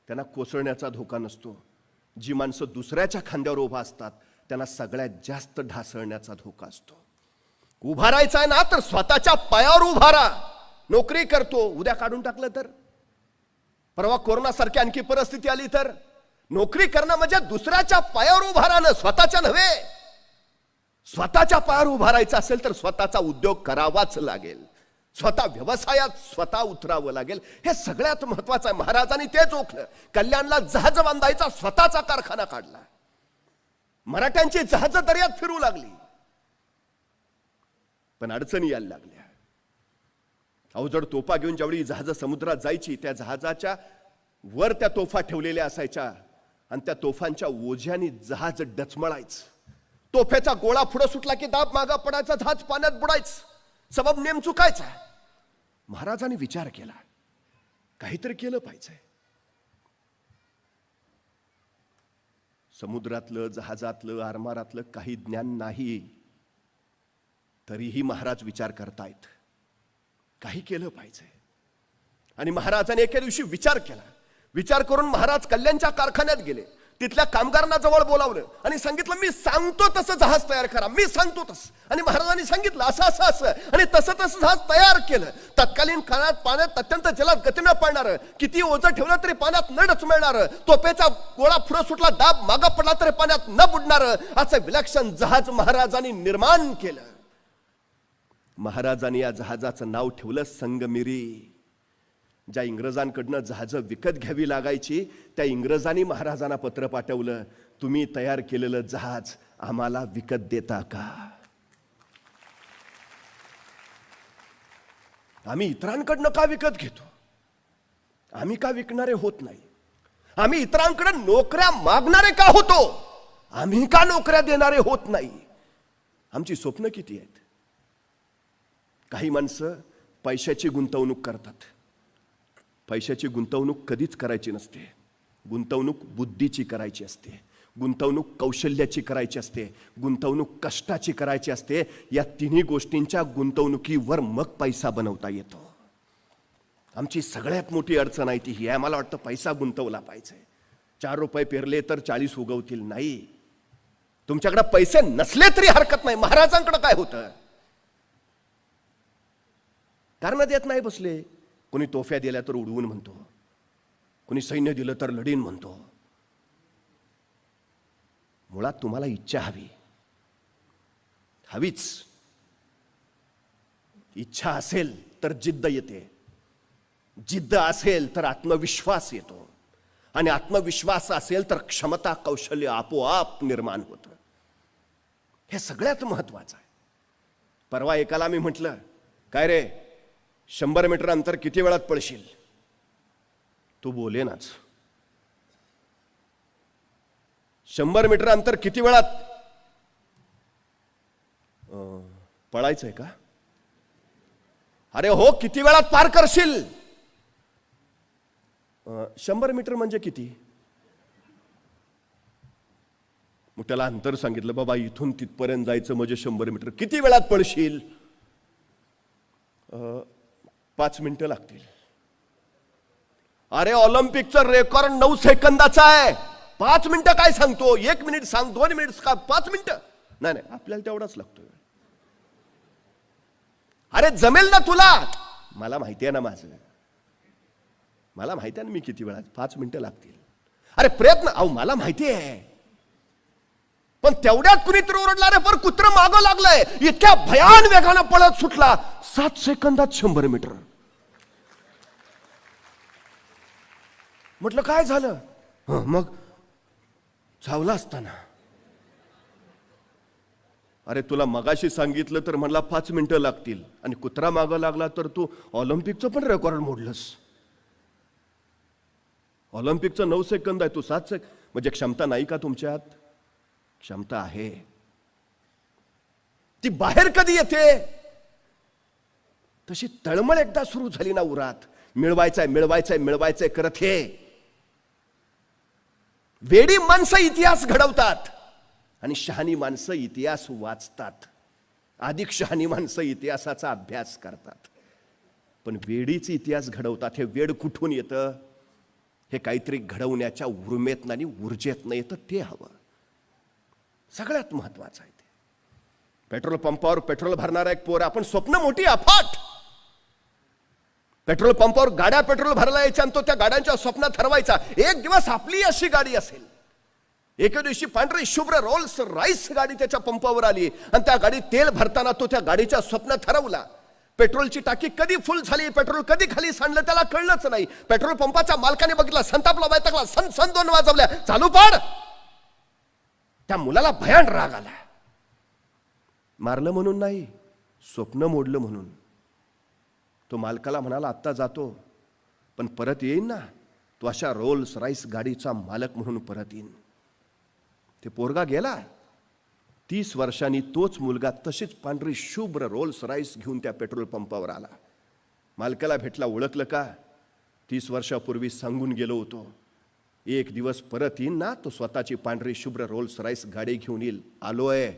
त्यांना कोसळण्याचा धोका नसतो. जी माणसं दुसऱ्याच्या खांद्यावर उभा असतात त्यांना सगळ्यात जास्त ढासळण्याचा धोका असतो. उभा राहायचा आहे ना तर स्वतःच्या पायावर उभा राहा. नोकरी करतो, उद्या काढून टाकलं तर? परवा कोरोना सारखी आणखी परिस्थिती आली तर? नोकरी करणं म्हणजे दुसऱ्याच्या पायावर उभा राहणं, स्वतःच्या नव्हे. स्वतःच्या पायावर उभा राहायचं असेल तर स्वतःचा उद्योग करावाच लागेल, स्वतः व्यवसायात स्वतः उतरावं लागेल. हे सगळ्यात महत्वाचं आहे. महाराजांनी तेच ओळखलं. कल्याणला जहाज बांधायचा स्वतःचा कारखाना काढला. मराठ्यांची जहाज दर्यात फिरू लागली. पण अडचणी यायला लागल्या. अवजड तोफा घेऊन ज्यावेळी जहाज समुद्रात जायची, त्या जहाजाच्या वर त्या तोफा ठेवलेल्या असायच्या आणि त्या तोफांच्या ओझ्याने जहाज डचमळायचं. तोफेचा गोळा पुढे सुटला की दाब मागा पडायचा, जहाज पाण्यात बुडायचं. सबब नेम चुकायचा. महाराजांनी विचार केला, काहीतरी केलं पाहिजे. समुद्रातलं, जहाजातलं, आरमारातलं काही ज्ञान नाही, तरीही महाराज विचार करतायत, काही केलं पाहिजे. आणि महाराजांनी एके दिवशी विचार केला. विचार करून महाराज कल्याणच्या कारखान्यात गेले. तिथल्या कामगारांना जवळ बोलावलं आणि सांगितलं, मी सांगतो तसं जहाज तयार करा, मी सांगतो तसं. आणि महाराजांनी सांगितलं असं असं असं, आणि तसं तसं जहाज तयार केलं. तत्कालीन काळात पाण्यात अत्यंत जलद गतीनं पडणार, किती ओझं ठेवलं तरी पाण्यात न डचमळणार, तोफेचा गोळा पुढे सुटला, दाब मागा पडला तरी पाण्यात न बुडणार, असं विलक्षण जहाज महाराजांनी निर्माण केलं. महाराजांनी या जहाजाचं नाव ठेवलं संगमिरी. ज्या इंग्रजांकडनं जहाजं विकत घ्यावी लागायची, त्या इंग्रजांनी महाराजांना पत्र पाठवलं, तुम्ही तयार केलेलं जहाज आम्हाला विकत देता का? आम्ही इतरांकडनं का विकत घेतो? आम्ही का विकणारे होत नाही? आम्ही इतरांकडे नोकऱ्या मागणारे का होतो? आम्ही का नोकऱ्या देणारे होत नाही? आमची स्वप्न किती आहेत? काही माणसं पैशाची गुंतवणूक करतात. पैशाची गुंतवणूक कधीच करायची नसते. गुंतवणूक बुद्धीची करायची असते, गुंतवणूक कौशल्याची करायची असते, गुंतवणूक कष्टाची करायची असते. या तिन्ही गोष्टींच्या गुंतवणुकीवर मग पैसा बनवता येतो. आमची सगळ्यात मोठी अडचण आहे ती ही आहे. मला वाटतं पैसा गुंतवला पाहिजे. 4 रुपये पेरले तर 40 उगवतील, नाही. तुमच्याकडे पैसे नसले तरी हरकत नाही. महाराजांकडे काय होतं? कारण देत नाही बसले. कोणी तोफ्या दिल्या तर उडवून म्हणतो, कोणी सैन्य दिलं तर लढीन म्हणतो. मुळात तुम्हाला इच्छा हवीच. इच्छा असेल तर जिद्द येते, जिद्द असेल तर आत्मविश्वास येतो, आणि आत्मविश्वास असेल तर क्षमता, कौशल्य आपोआप निर्माण होतं. हे सगळ्यात महत्वाचं आहे. परवा एकाला मी म्हटलं, काय रे, 100 मीटर अंतर किती वेळात पळशील? तू बोलेनाच. 100 मीटर अंतर किती वेळात पळायचंय का? अरे हो, किती वेळात पार करशील? 100 मीटर म्हणजे किती? मग त्याला अंतर सांगितलं, बाबा इथून तिथपर्यंत जायचं म्हणजे 100 मीटर. किती वेळात पळशील? 5 मिनिटं लागतील. अरे ऑलिम्पिकचं रेकॉर्ड 9 सेकंदाचा आहे. 5 मिनिटं काय सांगतो? 1 मिनिट सांग, 2 मिनिट का 5 मिनिटं? नाही, आपल्याला तेवढाच लागतो. अरे जमेल ना तुला? मला माहिती आहे ना माझं, मला माहिती आहे ना मी किती वेळात. 5 मिनिटं लागतील. अरे प्रयत्न, अहो मला माहिती आहे, पण तेवढ्यात कुणीतरी ओरडला, रे पर कुत्र मागं लागलंय. इतक्या भयान वेगानं पळत सुटला, 7 सेकंदात 100 मीटर. म्हटलं काय झालं? मग चावला असताना. अरे तुला मगाशी सांगितलं तर म्हणला 5 मिनिटं लागतील, आणि कुत्रा मागं लागला तर तू ऑलिम्पिकचं पण रेकॉर्ड मोडलंस. ऑलिम्पिकचं 9 सेकंद आहे, तू 7 सेकंद. म्हणजे क्षमता नाही का तुमच्यात? क्षमता आहे. ती बाहेर कधी येते? तशी तळमळ एकदा सुरू झाली ना उरात, मिळवायचंय करत हे वेडी माणसं इतिहास घडवतात आणि शहाणी माणसं इतिहास वाचतात. अधिक शहाणी माणसं इतिहासाचा अभ्यास करतात, पण वेडीच इतिहास घडवतात. हे वेड कुठून येतं? हे काहीतरी घडवण्याच्या उर्मेतनं आणि ऊर्जेतनं येतं, ते हवं. सगळ्यात महत्वाचं आहे ते. पेट्रोल पंपावर पेट्रोल भरणारा एक पोर, आपण स्वप्न मोठी अफाट. पेट्रोल पंपावर गाड्या पेट्रोल भरायला यायच्या, आणि तो त्या गाड्यांच्या स्वप्नात ठरवायचा, एक दिवस आपली अशी गाडी असेल. एके दिवशी पांढरी शुभ्र रोल्स रॉयस गाडी त्याच्या पंपावर आली, आणि त्या गाडीत तेल भरताना तो त्या गाडीच्या स्वप्नात ठरवला. पेट्रोलची टाकी कधी फुल झाली, पेट्रोल कधी खाली सांडलं त्याला कळलंच नाही. पेट्रोल पंपाच्या मालकाने बघितला, संतापला, वैतागला, सन 2 वाजवल्या, चालू पाड. त्या मुलाला भयान राग आला. मारलं म्हणून नाही, स्वप्न मोडलं म्हणून तो मालकाला म्हणाला, आत्ता जातो पण परत येईन ना, तो अशा रोल्स रॉइस गाडीचा मालक म्हणून परत येईन. ते पोरगा गेला. 30 वर्षांनी तोच मुलगा तशीच पांढरी शुभ्र रोल्स रॉइस घेऊन त्या पेट्रोल पंपावर आला. मालकाला भेटला, ओळखलं का? 30 वर्षापूर्वी सांगून गेलो होतो, एक दिवस परत येईन ना, तो स्वतःची पांढरी शुभ्र रोल्स रॉइस गाडी घेऊन येईल. आलोय,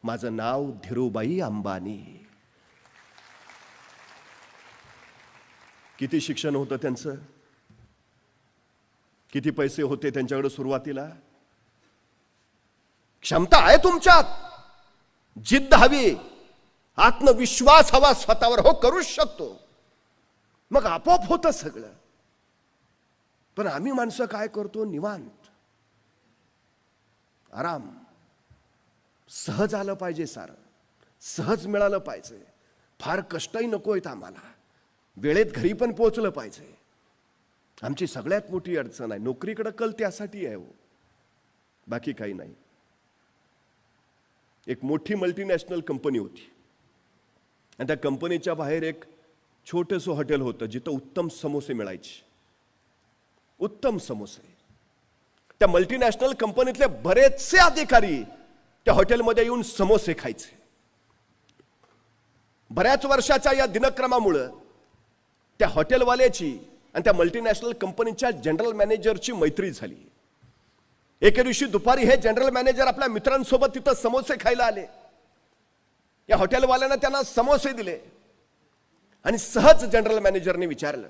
माझं नाव धीरूभाई अंबानी. किती शिक्षण होतं त्यांचं? किती पैसे होते त्यांच्याकडे सुरुवातीला? क्षमता आहे तुमच्यात, जिद्द हवी, आत्मविश्वास हवा स्वतःवर. हो, करूच शकतो, मग आपोआप होतं सगळं. पण आम्ही माणसं काय करतो? निवांत, आराम, सहज आलं पाहिजे, सारं सहज मिळालं पाहिजे, फार कष्टही नको आहेत आम्हाला, वेळेत घरी पण पोहोचलं पाहिजे. आमची सगळ्यात मोठी अडचण आहे. नोकरीकडे कल त्यासाठी आहे हो, बाकी काही नाही. एक मोठी मल्टीनॅशनल कंपनी होती आणि त्या कंपनीच्या बाहेर एक छोटंसं हॉटेल होतं जिथं उत्तम समोसे मिळायचे. उत्तम समोसे. त्या मल्टीनॅशनल कंपनीतले बरेचसे अधिकारी त्या हॉटेलमध्ये येऊन समोसे खायचे. बऱ्याच वर्षाच्या या दिनक्रमामुळे त्या हॉटेलवाल्याची आणि त्या मल्टीनॅशनल कंपनीच्या जनरल मॅनेजरची मैत्री झाली. एके दिवशी दुपारी हे जनरल मॅनेजर आपल्या मित्रांसोबत तिथं समोसे खायला आले. या हॉटेलवाल्यानं त्यांना समोसे दिले आणि सहज जनरल मॅनेजरने विचारलं,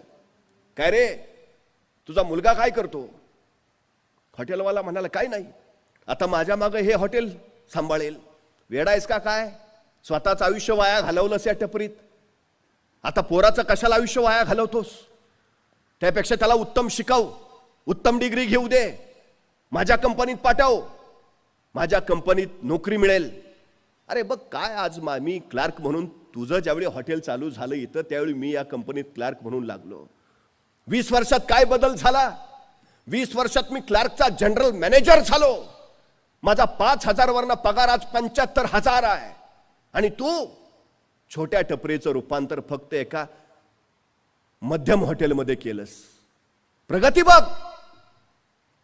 काय रे, तुझा मुलगा काय करतो? हॉटेलवाला म्हणाला, काय नाही, आता माझ्या मागे हे हॉटेल सांभाळेल. वेडा आहेस का काय? स्वतःचं आयुष्य वाया घालवलंस या टपरीत, आता पोराचं कशाला आयुष्य वाया घालवतोस? त्यापेक्षा त्याला उत्तम शिकव, उत्तम डिग्री घेऊ दे, माझ्या कंपनीत पाठव, माझ्या कंपनीत नोकरी मिळेल. अरे बघ काय, आज मी क्लार्क म्हणून, तुझं ज्यावेळी हॉटेल चालू झालं इथं त्यावेळी मी या कंपनीत क्लार्क म्हणून लागलो. 20 वर्षात काय बदल झाला? 20 वर्षात मी क्लार्कचा जनरल मॅनेजर झालो. माझा 5,000 वरनं पगार आज 75,000 आहे. आणि तू छोट्या टपरीचं रूपांतर फक्त एका मध्यम हॉटेलमध्ये केलंस. प्रगती बघ,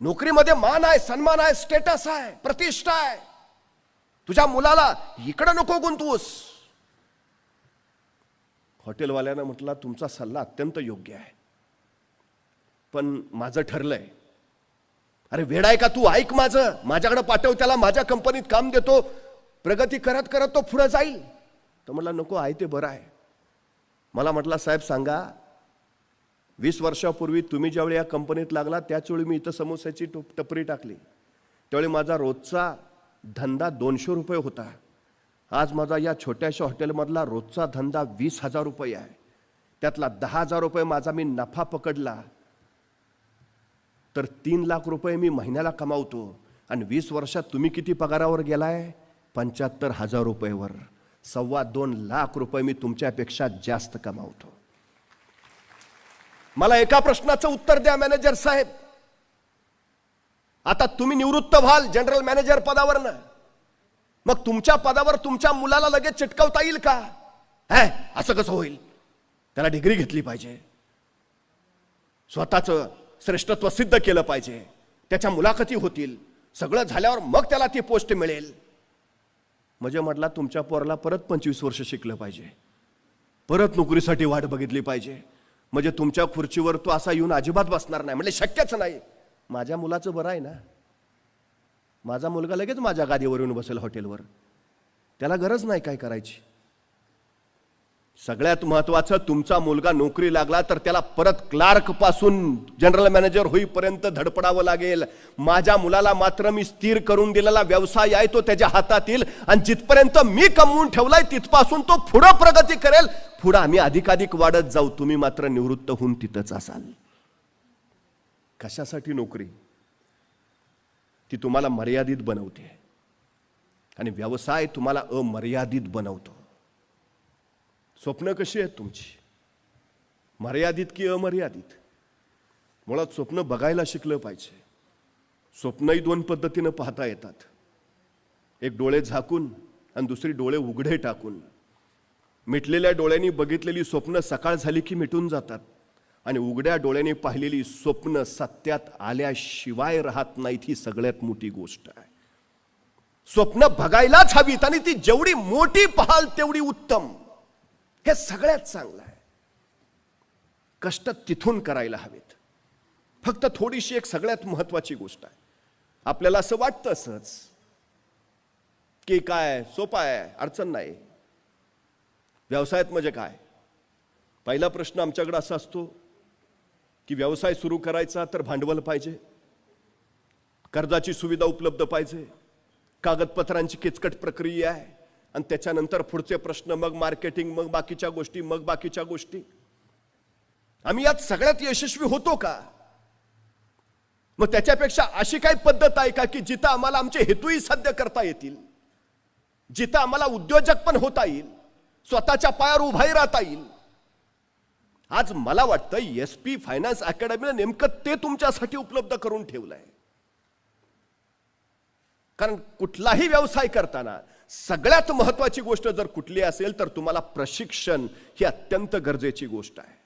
नोकरीमध्ये मान आहे, सन्मान आहे, स्टेटस आहे, प्रतिष्ठा आहे. तुझ्या मुलाला इकडं नको गुंतवूस. हॉटेलवाल्यानं म्हटलं, तुमचा सल्ला अत्यंत योग्य आहे, पण माझं ठरलंय. अरे वेडा आहे का तू? ऐक माझं, माझ्याकडे पाठव त्याला, माझ्या कंपनीत काम देतो, प्रगती करत करत तो पुढे जाईल. तर म्हटलं नको, आहे ते बरं आहे. मला म्हटलं, साहेब सांगा, 20 वर्षापूर्वी तुम्ही ज्यावेळी या कंपनीत लागला त्याचवेळी मी इथं समोस्याची टपरी टाकली. त्यावेळी माझा रोजचा धंदा 200 रुपये होता. आज माझा या छोट्याशा हॉटेलमधला रोजचा धंदा 20,000 रुपये आहे. त्यातला 10,000 रुपये माझा मी नफा पकडला तर 3 लाख रुपये मी महिन्याला कमावतो. आणि 20 वर्षात तुम्ही किती पगारावर गेलाय? 75,000 रुपयेवर. 2.25 लाख रुपये मी तुमच्यापेक्षा जास्त कमावतो. मला एका प्रश्नाचं उत्तर द्या मॅनेजर साहेब, आता तुम्ही निवृत्त व्हाल जनरल मॅनेजर पदावरनं, मग तुमच्या पदावर तुमच्या मुलाला लगेच चिटकवता येईल का? असं कसं होईल? त्याला डिग्री घेतली पाहिजे, स्वतःचं श्रेष्ठत्व सिद्ध केलं पाहिजे, त्याच्या मुलाखती होतील, सगळं झाल्यावर मग त्याला ती पोस्ट मिळेल. म्हणजे म्हटला, तुमच्या पोराला परत 25 वर्ष शिकलं पाहिजे, परत नोकरीसाठी वाट बघितली पाहिजे, म्हणजे तुमच्या खुर्चीवर तो असा येऊन अजिबात बसणार नाही. म्हणजे शक्यच नाही. माझ्या मुलाचं बरं आहे ना, माझा मुलगा लगेच माझ्या गादीवर येऊन बसेल हॉटेलवर, त्याला गरज नाही काय करायची. सगळ्यात महत्वाचं, तुमचा मुलगा नोकरी लागला तर त्याला परत क्लार्क पासून जनरल मॅनेजर होईपर्यंत धडपडावं लागेल. माझ्या मुलाला मात्र मी स्थिर करून दिलेला व्यवसाय आहे तो त्याच्या हातात येईल, आणि जिथपर्यंत मी कमवून ठेवलाय तिथपासून तो पुढे प्रगती करेल. पुढे आम्ही अधिकाधिक वाढत जाऊ, तुम्ही मात्र निवृत्त होऊन तिथंच असाल. कशासाठी नोकरी? ती तुम्हाला मर्यादित बनवते आणि व्यवसाय तुम्हाला अमर्यादित बनवतो. स्वप्न कशी आहेत तुमची? मर्यादित की अमर्यादित? मुळात स्वप्न बघायला शिकलं पाहिजे. स्वप्नही 2 पद्धतीनं पाहता येतात, एक डोळे झाकून आणि दुसरी डोळे उघडे टाकून. मिटलेल्या डोळ्यांनी बघितलेली स्वप्न सकाळ झाली की मिटून जातात आणि उघड्या डोळ्यांनी पाहिलेली स्वप्न सत्यात आल्याशिवाय राहत नाहीत. ही सगळ्यात मोठी गोष्ट आहे. स्वप्न बघायलाच हवीत आणि ती जेवढी मोठी पाहाल तेवढी उत्तम. हे सगळ्यात चांगलं आहे. कष्ट तिथून करायला हवेत. फक्त थोडीशी एक सगळ्यात महत्वाची गोष्ट आहे. आपल्याला असं वाटतं असंच की काय सोपं आहे, अडचण नाही. व्यवसायात म्हणजे काय? पहिला प्रश्न आमच्याकडे असा असतो की व्यवसाय सुरू करायचा तर भांडवल पाहिजे, कर्जाची सुविधा उपलब्ध पाहिजे, कागदपत्रांची किचकट प्रक्रिया आहे आणि त्याच्यानंतर पुढचे प्रश्न, मग मार्केटिंग, मग बाकीच्या गोष्टी. आम्ही यात सगळ्यात यशस्वी होतो का? मग त्याच्यापेक्षा अशी काही पद्धत आहे का की जिथं आम्हाला आमचे हेतूही साध्य करता येतील, जिथं आम्हाला उद्योजक पण होता येईल, स्वतःच्या पायावर उभाही राहता येईल. आज मला वाटतं SP फायनान्स अकॅडमीने नेमकं ते तुमच्यासाठी उपलब्ध करून ठेवलंय. कारण कुठलाही व्यवसाय करताना सगळ्यात महत्वाची गोष्ट जर कुठली असेल तर तुम्हाला प्रशिक्षण ही अत्यंत गरजेची गोष्ट आहे.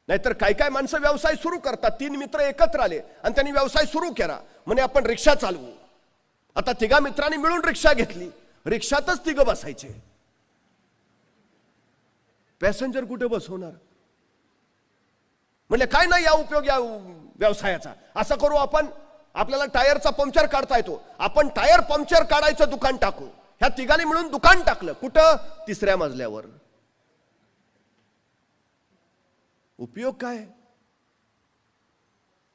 नाहीतर काय काय माणसं व्यवसाय सुरू करतात. 3 मित्र एकत्र आले आणि त्यांनी व्यवसाय सुरू केला. म्हणे आपण रिक्षा चालवू. आता 3 मित्रांनी मिळून रिक्षा घेतली. रिक्षातच 3 बसायचे. पॅसेंजर कुठे बसवणार? म्हणजे काय नाही या उपयोग या व्यवसायाचा. असं करू आपण, आपल्याला टायरचा पंक्चर काढता येतो, आपण टायर पंक्चर काढायचं दुकान टाकू. ह्या 3 मिळून दुकान टाकलं. कुठं? 3ऱ्या मजल्यावर. उपयोग काय?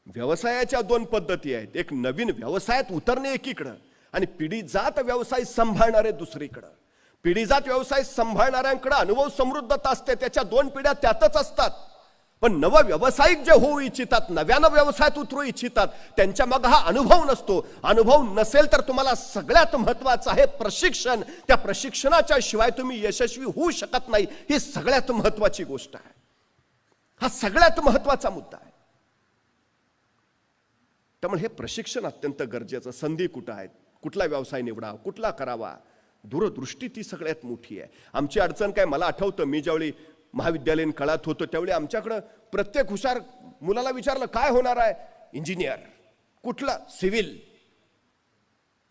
व्यवसायाच्या 2 पद्धती आहेत. एक नवीन व्यवसायात उतरणे एकीकडं आणि पिढीजात व्यवसाय सांभाळणारे दुसरीकडं. पिढीजात व्यवसाय सांभाळणाऱ्यांकडे अनुभव समृद्धता असते, त्याच्या 2 पिढ्या त्यातच असतात. पण नव व्यावसायिक जे होऊ इच्छितात, नव्यानं व्यवसायात उतरू इच्छितात, त्यांच्या मग हा अनुभव नसतो. अनुभव नसेल तर तुम्हाला सगळ्यात महत्वाचं आहे प्रशिक्षण. त्या प्रशिक्षणाच्या शिवाय तुम्ही यशस्वी होऊ शकत नाही. ही सगळ्यात महत्वाची गोष्ट आहे. हा सगळ्यात महत्वाचा मुद्दा आहे. त्यामुळे हे प्रशिक्षण अत्यंत गरजेचं. संधी कुठं आहेत, कुठला व्यवसाय निवडा, कुठला करावा, दूरदृष्टी ती सगळ्यात मोठी आहे. आमची अडचण काय, मला आठवतं मी ज्यावेळी महाविद्यालयीन काळात होतो त्यावेळी आमच्याकडं प्रत्येक हुशार मुलाला विचारलं काय होणार आहे? इंजिनियर. कुठला? सिव्हिल.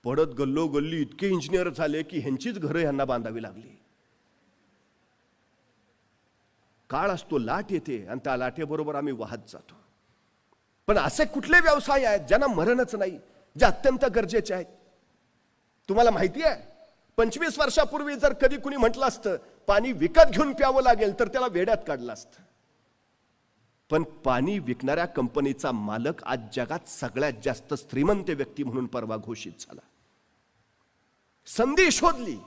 पडत गल्लोगल्ली इतके इंजिनियर झाले की ह्यांचीच घरं ह्यांना बांधावी लागली. काळ असतो, लाट येते आणि त्या लाटेबरोबर आम्ही वाहत जातो. पण असे कुठले व्यवसाय आहेत ज्यांना मरणच नाही, जे अत्यंत गरजेचे आहेत? तुम्हाला माहिती आहे 25 वर्षापूर्वी जर कधी कुणी म्हटलं असतं पाणी विकत घेऊन प्यावं लागेल तर त्याला वेड्यात काढलं असतं. पण पाणी विकणाऱ्या कंपनीचा मालक आज जगात सगळ्यात जास्त श्रीमंत व्यक्ती म्हणून परवा घोषित झाला. संधी शोधली.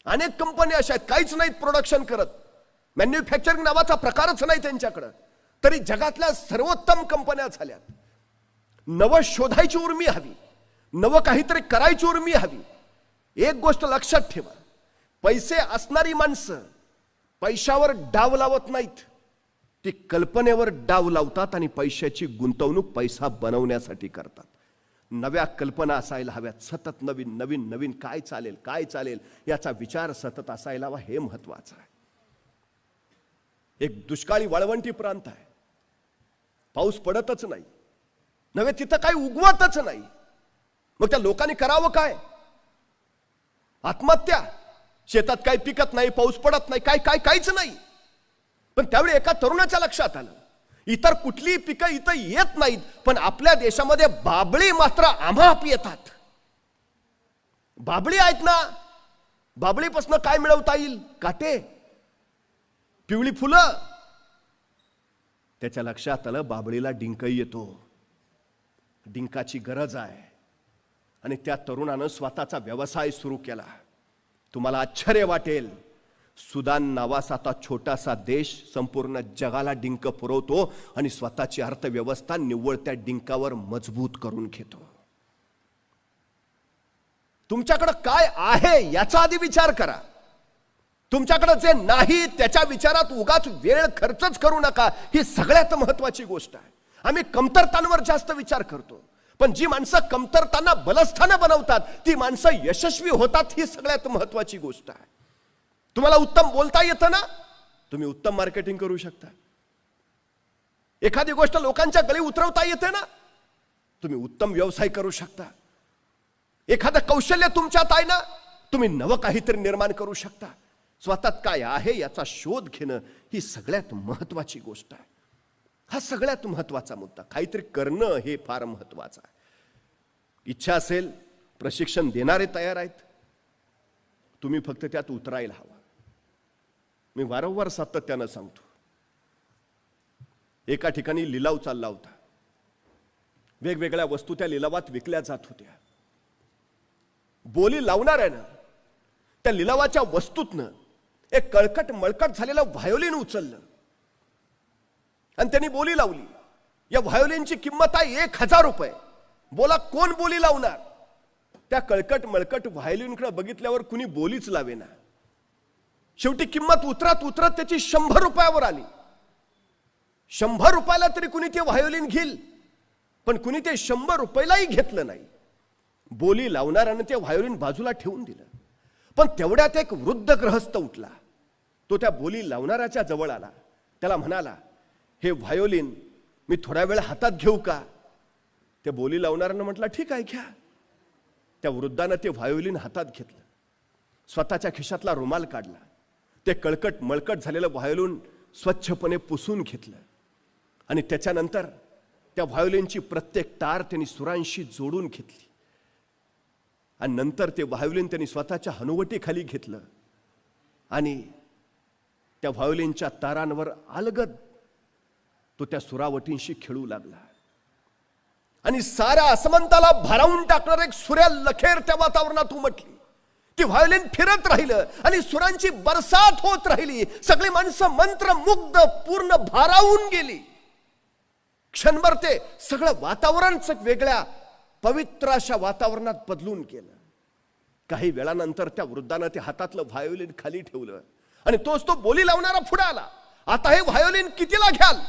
अनेक कंपन्या अशा आहेत काहीच नाहीत प्रोडक्शन करत, मॅन्युफॅक्चरिंग नावाचा प्रकारच नाही त्यांच्याकडे, तरी जगातल्या सर्वोत्तम कंपन्या झाल्यात. नवं शोधायची उर्मी हवी, नवं काहीतरी करायची उर्मी हवी. एक गोष्ट लक्षात ठेवा, पैसे असणारी माणसं पैशावर डाव लावत नाहीत, ती कल्पनेवर डाव लावतात आणि पैशाची गुंतवणूक पैसा बनवण्यासाठी करतात. नव्या कल्पना असायला हव्यात. सतत नवीन नवीन नवीन काय चालेल याचा विचार सतत असायला हवा. हे महत्वाचं आहे. एक दुष्काळी वाळवंटी प्रांत आहे, पाऊस पडतच नाही, नव्हे तिथं काही उगवतच नाही. मग त्या लोकांनी करावं काय? आत्महत्या. शेतात काही पिकत नाही, पाऊस पडत नाही, काहीच नाही. पण त्यावेळी एका तरुणाच्या लक्षात आलं इतर कुठली पिकं इथं येत नाहीत, पण आपल्या देशामध्ये बाबळी मात्र आम्हाप येतात. बाबळी आहेत ना, बाबळीपासून काय मिळवता येईल? काटे, पिवळी फुलं. त्याच्या लक्षात आलं बाबळीला डिंक येतो, डिंकाची गरज आहे. आणि त्या तरुणानं स्वतःचा व्यवसाय सुरू केला. तुम्हाला आश्चर्य वाटेल, सुदान नावाचा आता छोटासा देश संपूर्ण जगाला डिंक पुरवतो आणि स्वतःची अर्थव्यवस्था निव्वळ त्या डिंकावर मजबूत करून घेतो. तुमच्याकडे काय आहे याचा आधी विचार करा. तुमच्याकडे जे नाही त्याच्या विचारात उगाच वेळ खर्चच करू नका. ही सगळ्यात महत्वाची गोष्ट आहे. आम्ही कमतरतांवर जास्त विचार करतो, पण जी माणसं कमतरताना बलस्थानं बनवतात ती माणसं यशस्वी होतात, ही सगळ्यात महत्वाची गोष्ट आहे. तुम्हाला उत्तम बोलता येतं ना, तुम्ही उत्तम मार्केटिंग करू शकता. एखादी गोष्ट लोकांच्या गळी उतरवता येते ना, तुम्ही उत्तम व्यवसाय करू शकता. एखादं कौशल्य तुमच्यात आहे ना, तुम्ही नवं काहीतरी निर्माण करू शकता. स्वतःत काय आहे याचा शोध घेणं ही सगळ्यात महत्वाची गोष्ट आहे. हा सगळ्यात महत्वाचा मुद्दा. काहीतरी करणं हे फार महत्वाचं आहे. इच्छा असेल, प्रशिक्षण देणारे तयार आहेत, तुम्ही फक्त त्यात उतरायला हवा. मी वारंवार सातत्यानं सांगतो, एका ठिकाणी लिलाव चालला होता. वेगवेगळ्या वस्तू त्या लिलावात विकल्या जात होत्या. बोली लावणाऱ्यानं त्या लिलावाच्या वस्तूतनं एक कळकट मळकट झालेलं व्हायोलिन उचललं आणि त्यांनी बोली लावली. या व्हायोलिनची किंमत आहे 1000 रुपये. बोला, कोण बोली लावणार? त्या कळकट मळकट व्हायोलिनकडे बघितल्यावर कुणी बोलीच लावेना. शेवटी किंमत उतरत उतरत त्याची 100 रुपयावर आली. 100 रुपयाला तरी कुणी ते व्हायोलिन घेईल, पण कुणी ते 100 रुपयालाही घेतलं नाही. बोली लावणाऱ्यानं ते व्हायोलिन बाजूला ठेवून दिलं. पण तेवढ्यात एक वृद्ध गृहस्थ उठला. तो त्या बोली लावणाऱ्याच्या जवळ आला. त्याला म्हणाला, हे व्हायोलिन मी थोडा वेळ हातात घेऊ का? त्या बोली लावणाऱ्यानं म्हटलं, ठीक आहे, घ्या. त्या वृद्धानं ते व्हायोलिन हातात घेतलं. स्वतःच्या खिशातला रुमाल काढला. ते कळकट मळकट झालेलं व्हायोलिन स्वच्छपणे पुसून घेतलं आणि त्याच्यानंतर त्या व्हायोलिनची प्रत्येक तार त्यांनी सुरांशी जोडून घेतली. आणि नंतर ते व्हायोलिन त्यांनी स्वतःच्या हनुवटीखाली घेतलं आणि त्या व्हायोलिनच्या तारांवर अलगद तो त्या सुरावटींशी खेळू लागला. आणि साऱ्या आसमंताला भारावून टाकणार एक सूर्या लखेर त्या वातावरणात उमटली. ती व्हायोलिन फिरत राहिलं आणि सुरांची बरसात होत राहिली. सगळी माणसं मंत्रमुग्ध पूर्ण भारावून गेली. क्षणभर ते सगळं वातावरणच वेगळ्या पवित्र अशा वातावरणात बदलून गेलं. काही वेळानंतर त्या वृद्धानं ते हातातलं व्हायोलिन खाली ठेवलं आणि तोच तो बोली लावणारा पुढे आला. आता हे व्हायोलिन कितीला घ्याल?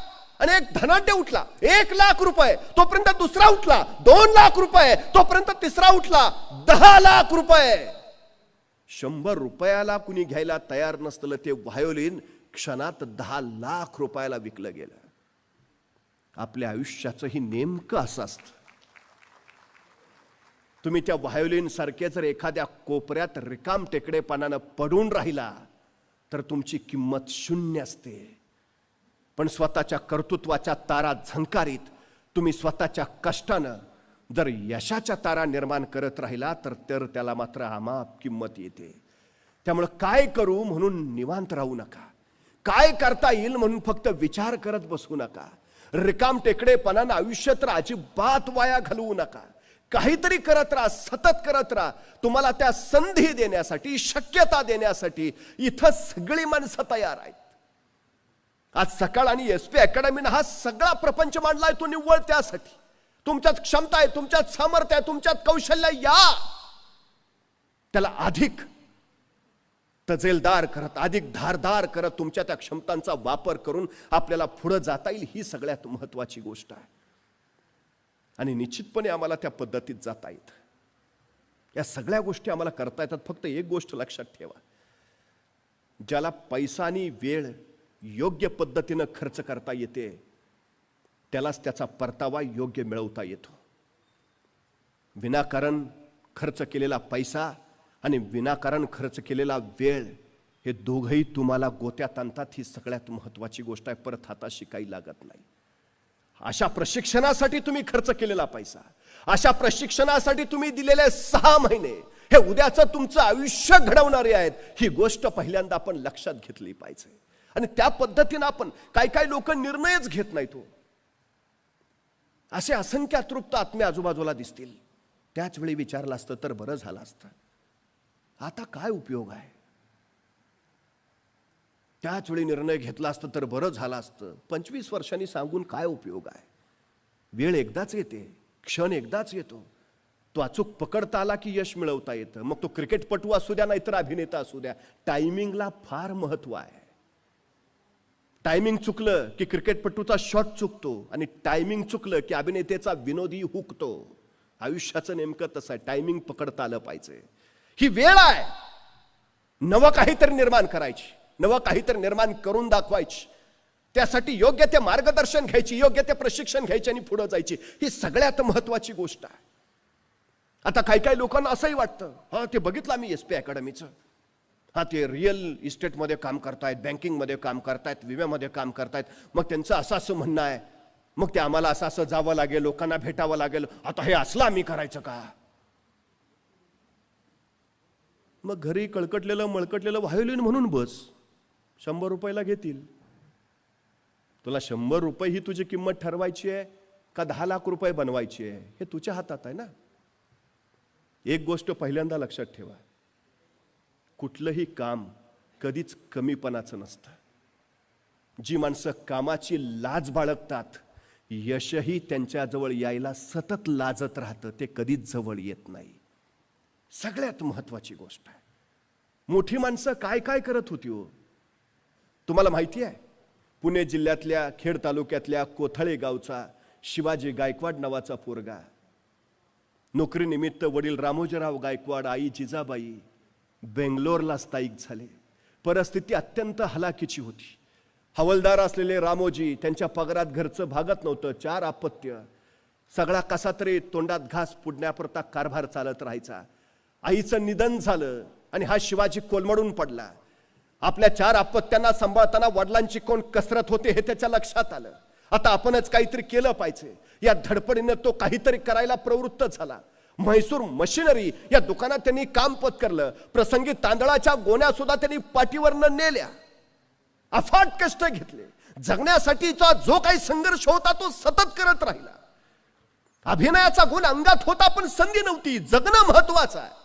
आणि एक धनाढ्य उठला, 1,00,000 रुपये. तोपर्यंत दुसरा उठला, 2,00,000 रुपये. तोपर्यंत तिसरा उठला, 10,00,000 रुपये. 100 रुपयाला कुणी घ्यायला तयार नसलं ते व्हायोलिन क्षणात 10,00,000 रुपयाला विकलं गेलं. आपल्या आयुष्याचंही नेमकं असं असतं. तुम्ही त्या व्हायोलिन सारखे जर एखाद्या कोपऱ्यात रिकाम टेकडेपणानं पडून राहिला तर तुमची किंमत 0 असते. पण स्वतःच्या कर्तृत्वाच्या तारा झंकारीत तुम्ही स्वतःच्या कष्टानं जर यशाच्या तारा निर्माण करत राहिला तर त्याला मात्र अमाप किंमत येते. त्यामुळे काय करू म्हणून निवांत राहू नका. काय करता येईल म्हणून फक्त विचार करत बसू नका. रिकाम टेकडेपणानं आयुष्य तर अजिबात वाया घालवू नका. काहीतरी करत राहा, सतत करत राहा. तुम्हाला त्या संधी देण्यासाठी, शक्यता देण्यासाठी इथं सगळी माणसं तयार आहेत. आज सकाळ आणि SP अकॅडमीनं हा सगळा प्रपंच मांडलाय तो निव्वळ त्यासाठी. तुमच्यात क्षमता आहे, तुमच्यात सामर्थ्य आहे, तुमच्यात कौशल्य, या त्याला अधिक तजेलदार करत, अधिक धारदार करत तुमच्या त्या क्षमतांचा वापर करून आपल्याला पुढे जाता येईल. ही सगळ्यात महत्वाची गोष्ट आहे आणि निश्चितपणे आम्हाला त्या पद्धतीत जाता येतं. या सगळ्या गोष्टी आम्हाला करता येतात. फक्त एक गोष्ट लक्षात ठेवा, ज्याला पैसा आणि वेळ योग्य पद्धतीनं खर्च करता येते त्यालाच त्याचा परतावा योग्य मिळवता येतो. विनाकारण खर्च केलेला पैसा आणि विनाकारण खर्च केलेला वेळ हे दोघंही तुम्हाला गोत्यात आणतात. ही सगळ्यात महत्वाची गोष्ट आहे. परत हाताशी काही लागत नाही. अशा प्रशिक्षणासाठी तुम्ही खर्च केलेला पैसा, अशा प्रशिक्षणासाठी तुम्ही दिलेले 6 महिने हे उद्याचं तुमचं आयुष्य घडवणारे आहेत. ही गोष्ट पहिल्यांदा आपण लक्षात घेतली पाहिजे. आणि त्या पद्धतीनं आपण काही लोक निर्णयच घेत नाहीत. असे असंख्य अतृप्त आत्मे आजूबाजूला दिसतील. त्याच वेळी विचारलं असतं तर बरं झालं असतं. आता काय उपयोग आहे? त्याच वेळी निर्णय घेतला असतं तर बरं झालं असतं. 25 वर्षांनी सांगून काय उपयोग आहे? वेळ एकदाच येते, क्षण एकदाच येतो. तो अचूक पकडता आला की यश मिळवता येतं. मग तो क्रिकेटपटू असू द्या नाहीतर अभिनेता असू द्या, टायमिंगला फार महत्व आहे. टायमिंग चुकलं की क्रिकेटपटूचा शॉट चुकतो आणि टायमिंग चुकलं की अभिनेतेचा विनोदी हुकतो. आयुष्याचं नेमकं तसं आहे, टायमिंग पकडता आलं पाहिजे. ही वेळ आहे नवं काहीतरी निर्माण करायची, नवं काहीतरी निर्माण करून दाखवायची. त्यासाठी योग्य ते मार्गदर्शन घ्यायची, योग्य ते प्रशिक्षण घ्यायचे आणि पुढे जायची. ही सगळ्यात महत्वाची गोष्ट आहे. आता काही काही लोकांना असंही वाटतं, हा ते बघितलं मी SP अकॅडमीचं, हा ते रिअल इस्टेटमध्ये काम करतायत, बँकिंगमध्ये काम करतायत, विम्यामध्ये काम करतायत, मग त्यांचं असं असं म्हणणं आहे, मग ते आम्हाला असं असं जावं लागेल, लोकांना भेटावं लागेल, आता हे असलं आम्ही करायचं का? मग घरी कळकटलेलं मळकटलेलं व्हायोलिन म्हणून बस, 100 रुपयाला घेतील. तुला 100 रुपये ही तुझी किंमत ठरवायची आहे का 10 लाख रुपये बनवायची आहे, हे तुझ्या हातात आहे ना. एक गोष्ट पहिल्यांदा लक्षात ठेवा, कुठलंही काम कधीच कमीपणाचं नसतं. जी माणसं कामाची लाज बाळगतात, यशही त्यांच्याजवळ यायला सतत लाजत राहतं, ते कधीच जवळ येत नाही. सगळ्यात महत्वाची गोष्ट आहे. मोठी माणसं काय काय करत होती हो, तुम्हाला माहिती आहे? पुणे जिल्ह्यातल्या खेड तालुक्यातल्या कोथळे गावचा शिवाजी गायकवाड नावाचा पोरगा, नोकरीनिमित्त वडील रामोजीराव गायकवाड, आई जिजाबाई बेंगलोरला स्थायिक झाले. परिस्थिती अत्यंत हलाखीची होती. हवालदार असलेले रामोजी, त्यांच्या पगारात घरचं भागत नव्हतं, 4 अपत्य, सगळा कसा तरी तोंडात घास पुडण्यापुरता कारभार चालत राहायचा. आईचं निधन झालं आणि हा शिवाजी कोलमडून पडला. आपल्या 4 अपत्यांना सांभाळताना वडिलांची कोण कसरत होते हे त्याच्या लक्षात आलं. आता आपणच काहीतरी केलं पाहिजे. या धडपडीनं तो काहीतरी करायला प्रवृत्त झाला. म्हैसूर मशिनरी या दुकानात त्यांनी काम पत्करलं. प्रसंगी तांदळाच्या गोण्या सुद्धा त्यांनी पाठीवरनं नेल्या. अफाट कष्ट घेतले. जगण्यासाठीचा जो काही संघर्ष होता तो सतत करत राहिला. अभिनयाचा गुण अंगात होता पण संधी नव्हती. जगणं महत्वाचं आहे.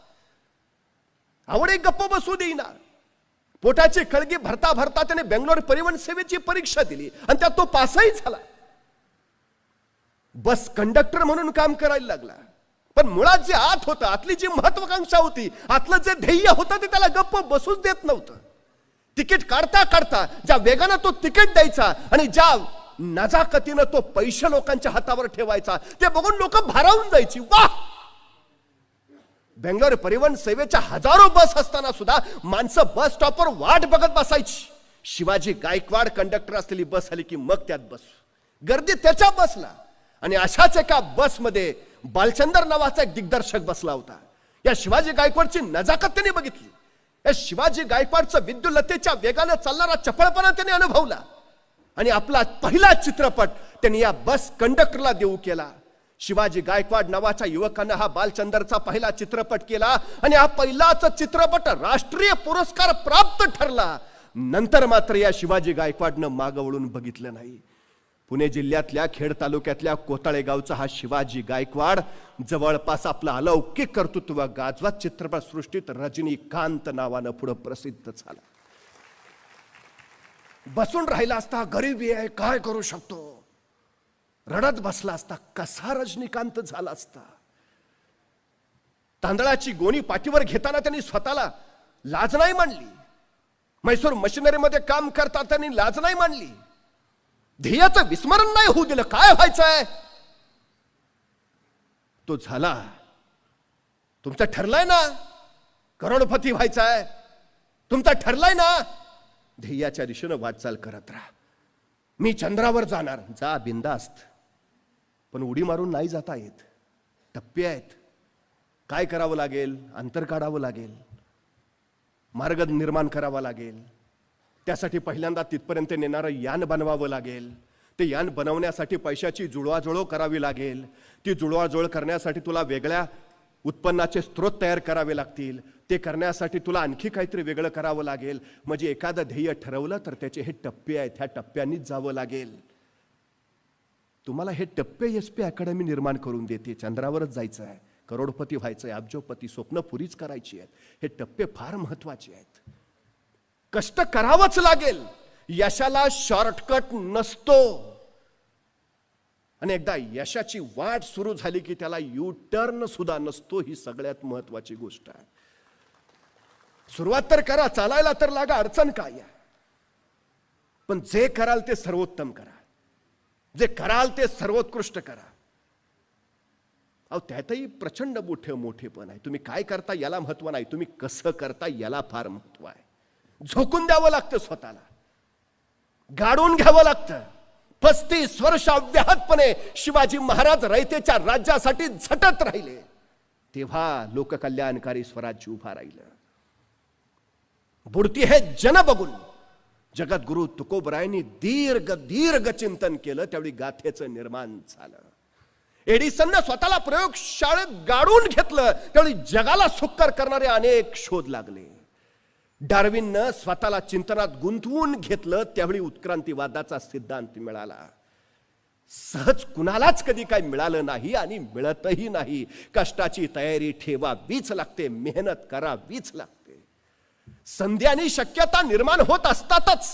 आवडे गप्प बसू देईना. पोटाची कळगी भरता भरता त्याने बेंगलोर परिवहन सेवेची परीक्षा दिली आणि त्यात तो पासही झाला. बस कंडक्टर म्हणून काम करायला लागला. पण मुळात जे आत होतं, आतली जी महत्वाकांक्षा होती, आतलं जे ध्येय होतं ते त्याला गप्प बसूच देत नव्हतं. तिकीट काढता काढता ज्या वेगानं तो तिकीट द्यायचा आणि ज्या नजाकतीनं तो पैसे लोकांच्या हातावर ठेवायचा, ते बघून लोक भारावून जायची. वाह! बेंगलोर परिवहन सेवेच्या हजारो बस असताना सुद्धा माणसं बस स्टॉपवर वाट बघत बसायची. शिवाजी गायकवाड कंडक्टर असलेली बस आली की मग त्यात बस. गर्दी त्याच्या बसला. आणि अशाच एका बसमध्ये बालचंदर नावाचा एक दिग्दर्शक बसला होता. या शिवाजी गायकवाडची नजाकत त्याने बघितली. या शिवाजी गायकवाडचं विद्युल्लतेच्या वेगाने चालणारा चपळपणा त्याने अनुभवला. आणि आपला पहिला चित्रपट त्यांनी या बस कंडक्टरला देऊ केला. शिवाजी गायकवाड नावाच्या युवकानं हा बालचंदरचा पहिला चित्रपट केला आणि हा पहिलाच चित्रपट राष्ट्रीय पुरस्कार प्राप्त ठरला. नंतर मात्र या शिवाजी गायकवाडनं मागं वळून बघितलं नाही. पुणे जिल्ह्यातल्या खेड तालुक्यातल्या कोथळे गावचा हा शिवाजी गायकवाड जवळपास आपलं अलौकिक कर्तृत्व गाजवत चित्रपटसृष्टीत रजनीकांत नावानं पुढे प्रसिद्ध झाला. बसून राहिला असता, गरिबी आहे काय करू शकतो, रडत बसला असता, कसा रजनीकांत झाला असता. तांदळाची गोणी पाठीवर घेताना त्यांनी स्वतःला लाज नाही मानली. म्हैसूर मशिनरीमध्ये काम करता त्यांनी लाज नाही मानली. ध्येयाचं विस्मरण नाही होऊ दिलं. काय व्हायचंय तो झाला. तुमचं ठरलंय ना करोडपती व्हायचंय, तुमचं ठरलंय ना, ध्येयाच्या दिशेनं वाटचाल करत राहा. मी चंद्रावर जाणार, जा बिंदास्त, पण उडी मारून नाही जाता येत. टप्पे आहेत. काय करावं लागेल? अंतर काढावं लागेल, मार्ग निर्माण करावा लागेल. त्यासाठी पहिल्यांदा तिथपर्यंत नेणारं यान बनवावं लागेल. ते यान बनवण्यासाठी पैशाची जुळवाजुळव करावी लागेल. ती जुळवाजुळव करण्यासाठी तुला वेगळ्या उत्पन्नाचे स्रोत तयार करावे लागतील. ते करण्यासाठी तुला आणखी काहीतरी वेगळं करावं लागेल. म्हणजे एखादं ध्येय ठरवलं तर त्याचे हे टप्पे आहेत, ह्या टप्प्यांनीच जावं लागेल. तुम्हाला हे टप्पे SP अकॅडमी निर्माण करून देते. चंद्रावरच जायचं आहे, करोडपती व्हायचं आहे, अब्जोपती स्वप्न पुरीच करायची आहेत. हे टप्पे फार महत्वाचे आहेत. कष्ट करावंच लागेल. यशाला शॉर्टकट नसतो. आणि एकदा यशाची वाट सुरू झाली की त्याला यू टर्न सुद्धा नसतो. ही सगळ्यात महत्वाची गोष्ट आहे. सुरुवात तर करा, चालायला तर लागा, अडचण काय आहे. पण जे कराल ते सर्वोत्तम करा, जे कराल ते सर्वोत्कृष्ट करा. अहो त्यातही प्रचंड मोठेपण आहे. तुम्ही काय करता याला महत्व नाही, तुम्ही कसं करता याला फार महत्व आहे. झोकून द्यावं लागतं, स्वतःला गाडून घ्यावं लागतं. 35 वर्ष अव्याहतपणे शिवाजी महाराज रयतेच्या राज्यासाठी झटत राहिले, तेव्हा लोककल्याणकारी स्वराज्य उभा राहिलं. बुडती हे जन बघून जगद्गुरु तुकोबरायांनी दीर्घ दीर्घ चिंतन केलं, त्यावेळी गाथेचं निर्माण झालं. एडिसननं स्वतःला प्रयोगशाळेत गाडून घेतलं, त्यावेळी जगाला सुकर करणारे अनेक शोध लागले. डार्विननं स्वतःला चिंतनात गुंतवून घेतलं, त्यावेळी उत्क्रांतीवादाचा सिद्धांत मिळाला. सहज कुणालाच कधी काय मिळालं नाही आणि मिळतही नाही. कष्टाची तयारी ठेवावीच लागते, मेहनत करावीच लागते. संधी आणि शक्यता निर्माण होत असतातच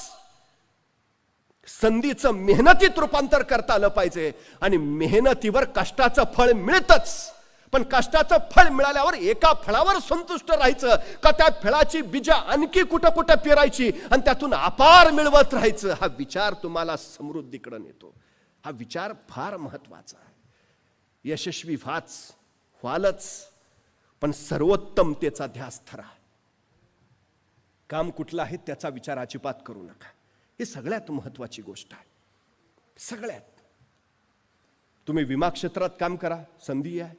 संधीचं मेहनतीत रूपांतर करता आलं पाहिजे. आणि मेहनतीवर कष्टाचं फळ मिळतच, पण कष्टाचं फळ मिळाल्यावर एका फळावर संतुष्ट राहायचं का त्या फळाची बीजा आणखी कुठं कुठं पेरायची आणि त्यातून अपार मिळवत राहायचं, हा विचार तुम्हाला समृद्धीकडे नेतो. हा विचार फार महत्वाचा आहे. यशस्वी व्हालच, पण सर्वोत्तमतेचा ध्यास धरा. काम कुठलं आहे त्याचा विचार अजिबात करू नका. ही सगळ्यात महत्वाची गोष्ट आहे. सगळ्यात. तुम्ही विमा क्षेत्रात काम करा, संधी आहे.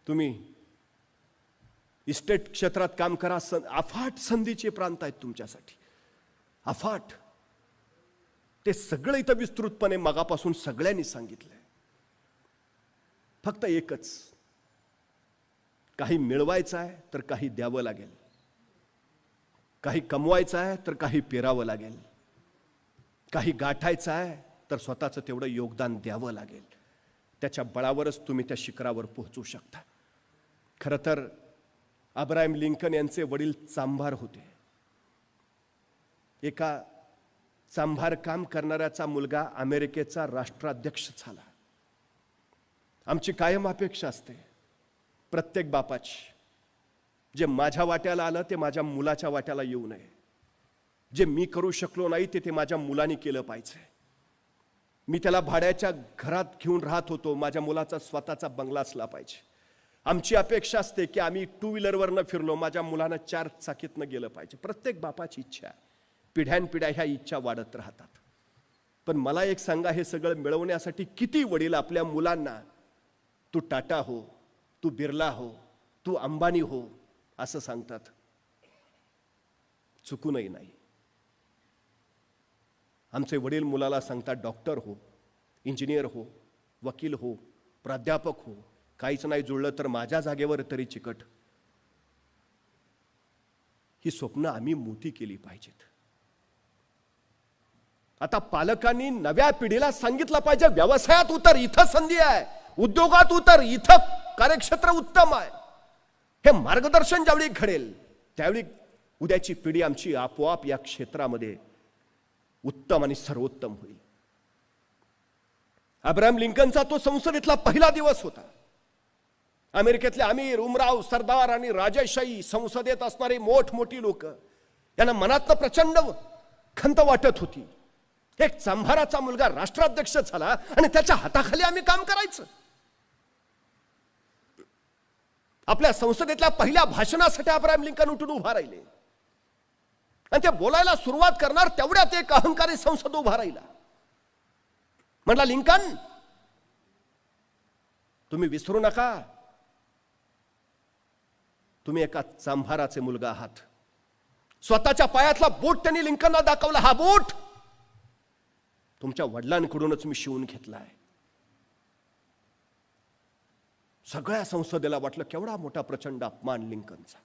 तुम्ही इस्टेट क्षेत्रात काम करा, अफाट संधीचे प्रांत आहेत तुमच्यासाठी, अफाट. ते सगळं इथं विस्तृतपणे मगापासून सगळ्यांनी सांगितलंय. फक्त एकच, काही मिळवायचं आहे तर काही द्यावं लागेल, काही कमवायचं आहे तर काही पेरावं लागेल, काही गाठायचं आहे तर स्वतःचं तेवढं योगदान द्यावं लागेल. त्याच्या बळावरच तुम्ही त्या शिखरावर पोहोचू शकता. खरं तर अब्राहम लिंकन यांचे वडील चांभार होते. एका चांभार काम करणाऱ्याचा मुलगा अमेरिकेचा राष्ट्राध्यक्ष झाला. आमची कायम अपेक्षा असते प्रत्येक बापाची, जे माझ्या वाट्याला आलं ते माझ्या मुलाच्या वाट्याला येऊ नये. जे मी करू शकलो नाही ते माझ्या मुलांनी केलं पाहिजे. मी त्याला भाड्याच्या घरात घेऊन राहत होतो, माझ्या मुलाचा स्वतःचा बंगला असला पाहिजे. आमची अपेक्षा असते की आम्ही 2 व्हीलरवरनं फिरलो, माझ्या मुलानं 4 चाकीतनं गेलं पाहिजे. प्रत्येक बापाची इच्छा आहे. पिढ्यानपिढ्या ह्या इच्छा वाढत राहतात. पण मला एक सांगा, हे सगळं मिळवण्यासाठी किती वडील आपल्या मुलांना तू टाटा हो, तू बिर्ला हो, तू अंबानी हो असं सांगतात. चुकूनही नाही. आमचे वडील मुलाला सांगतात डॉक्टर हो, इंजिनियर हो, वकील हो, प्राध्यापक हो, काहीच नाही जुळलं तर माझ्या जागेवर तरी चिकट. ही स्वप्न आम्ही मोठी केली पाहिजेत. आता पालकांनी नव्या पिढीला सांगितलं पाहिजे, व्यवसायात उतर, इथं संधी आहे, उद्योगात उतर, इथं कार्यक्षेत्र उत्तम आहे. हे मार्गदर्शन ज्यावेळी घडेल त्यावेळी उद्याची पिढी आमची आपोआप या क्षेत्रामध्ये उत्तम आणि सर्वोत्तम होईल. अब्राहम लिंकनचा तो संसदेतला पहिला दिवस होता. अमेरिकेतले अमीर, उमराव, सरदार आणि राजेशाही संसदेत असणारी मोठमोठी लोक, यांना मनातनं प्रचंड खंत वाटत होती. एक चांभाराचा मुलगा राष्ट्राध्यक्ष झाला आणि त्याच्या हाताखाली आम्ही काम करायचं. आपल्या संसदेतल्या पहिल्या भाषणासाठी अब्राहम लिंकन उठून उभा राहिले आणि ते बोलायला सुरुवात करणार तेवढ्यात एक अहंकारी संसद उभा राहिला. म्हणला, लिंकन तुम्ही विसरू नका, तुम्ही एका चांभाराचे मुलगा आहात. स्वतःच्या पायातला बूट त्यांनी लिंकनला दाखवला. हा बूट तुमच्या वडिलांकडूनच मी शिवून घेतलाय. सगळ्या संसदेला वाटलं केवढा मोठा प्रचंड अपमान लिंकनचा.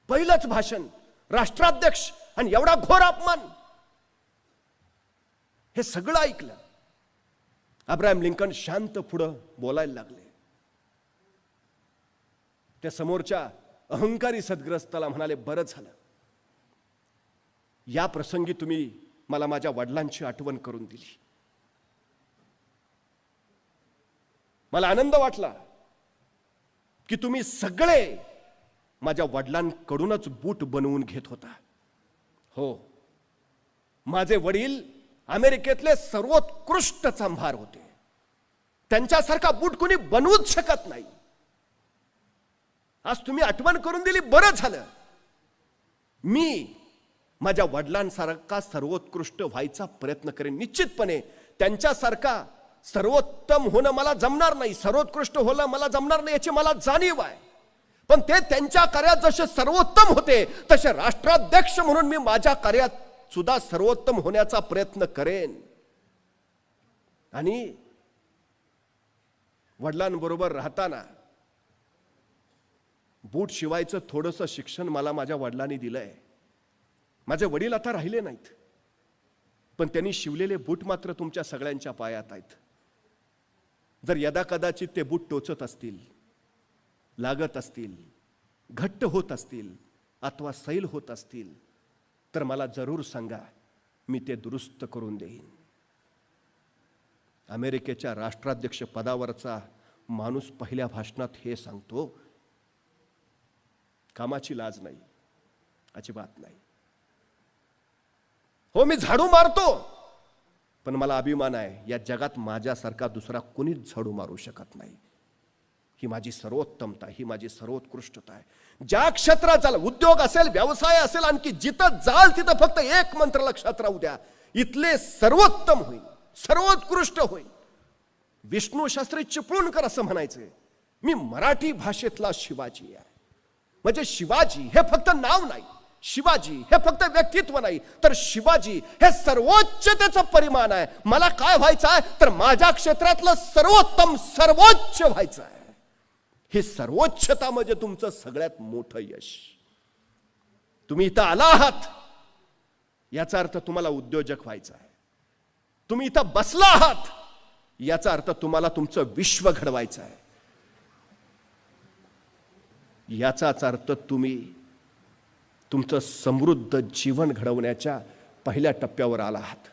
पहिलंच भाषण, राष्ट्राध्यक्ष, आणि एवढा घोर अपमान. हे सगळं ऐकलं. अब्राहम लिंकन शांत पुढं बोलायला लागले. त्या समोरच्या अहंकारी सद्ग्रस्ताला म्हणाले, बरं झालं या प्रसंगी तुम्ही मला माझ्या वडिलांची आठवण करून दिली. मला आनंद वाटला की तुम्ही सगळे माझ्या वडिलांकडूनच बूट बनवून घेत होता. हो, माझे वडील अमेरिकेतले सर्वोत्कृष्ट चांभार होते. त्यांच्यासारखा बूट कुणी बनवूच शकत नाही. आज तुम्ही आठवण करून दिली, बरं झालं. मी माझ्या वडिलांसारखा सर्वोत्कृष्ट व्हायचा प्रयत्न करेन. निश्चितपणे त्यांच्यासारखा सर्वोत्तम होणं मला जमणार नाही, सर्वोत्कृष्ट होणं मला जमणार नाही, याची मला जाणीव आहे. पण ते त्यांच्या कार्यात जसे सर्वोत्तम होते तसे राष्ट्राध्यक्ष म्हणून मी माझ्या कार्यात सुद्धा सर्वोत्तम होण्याचा प्रयत्न करेन. आणि वडिलांबरोबर राहताना बूट शिवायचं थोडंसं शिक्षण मला माझ्या वडिलांनी दिलंय. माझे वडील आता राहिले नाहीत, पण त्यांनी शिवलेले बूट मात्र तुमच्या सगळ्यांच्या पायात आहेत. जर यदा कदाचित ते बूट टोचत असतील, लागत असतील, घट्ट होत असतील अथवा सैल होत असतील तर मला जरूर सांगा, मी ते दुरुस्त करून देईन. अमेरिकेच्या राष्ट्राध्यक्ष पदावरचा माणूस पहिल्या भाषणात हे सांगतो, कामाची लाज नाही, अजिबात नाही. हो, मी झाडू मारतो, पण मला अभिमान आहे, या जगात माझ्यासारखा दुसरा कोणीच झाडू मारू शकत नाही. ही माझी सर्वोत्तमता, ही माझी सर्वोत्कृष्टता आहे. ज्या क्षेत्रात जाल, उद्योग असेल, व्यवसाय असेल, आणखी जिथं जाल तिथं फक्त एक मंत्र लक्षात राहू द्या, इथले सर्वोत्तम होईल, सर्वोत्कृष्ट होईल. विष्णू शास्त्री चिपळूणकर असं म्हणायचे, मी मराठी भाषेतला शिवाजी आहे. म्हणजे शिवाजी हे फक्त नाव नाही, शिवाजी हे फक्त व्यक्तित्व नाही, तर शिवाजी हे सर्वोच्चतेचं परिमाण आहे. मला काय व्हायचं आहे तर माझ्या क्षेत्रातलं सर्वोत्तम, सर्वोच्च व्हायचं आहे. ही सर्वोच्चता म्हणजे तुमचं सगळ्यात मोठं यश. तुम्ही इथं आला आहात याचा अर्थ तुम्हाला उद्योजक व्हायचं आहे. तुम्ही इथं बसला आहात याचा अर्थ तुम्हाला तुमचं विश्व घडवायचं आहे. याचाच अर्थ तुम्ही तुमचं समृद्ध जीवन घडवण्याच्या पहिल्या टप्प्यावर आला आहात.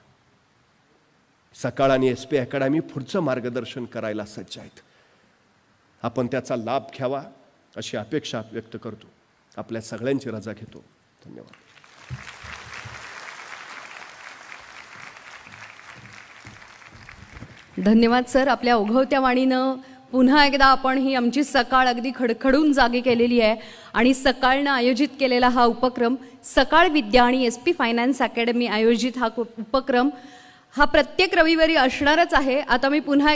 सकाळ आणि SP अकॅडमी पुढचं मार्गदर्शन करायला सज्ज आहेत. आपण त्याचा लाभ घ्यावा अशी अपेक्षा व्यक्त करतो. आपल्या सगळ्यांची रजा घेतो. धन्यवाद. धन्यवाद सर. आपल्या ओघवत्या वाणीनं पुन्हा एकदा आपण ही आमची सकाळ अगदी खडखडून जागी केलेली आहे. आणि सकाळनं आयोजित केलेला हा उपक्रम, सकाळ विद्या आणि SP फायनान्स अकॅडमी आयोजित हा उपक्रम हा प्रत्येक रविवारी असणारच आहे. आता मी पुन्हा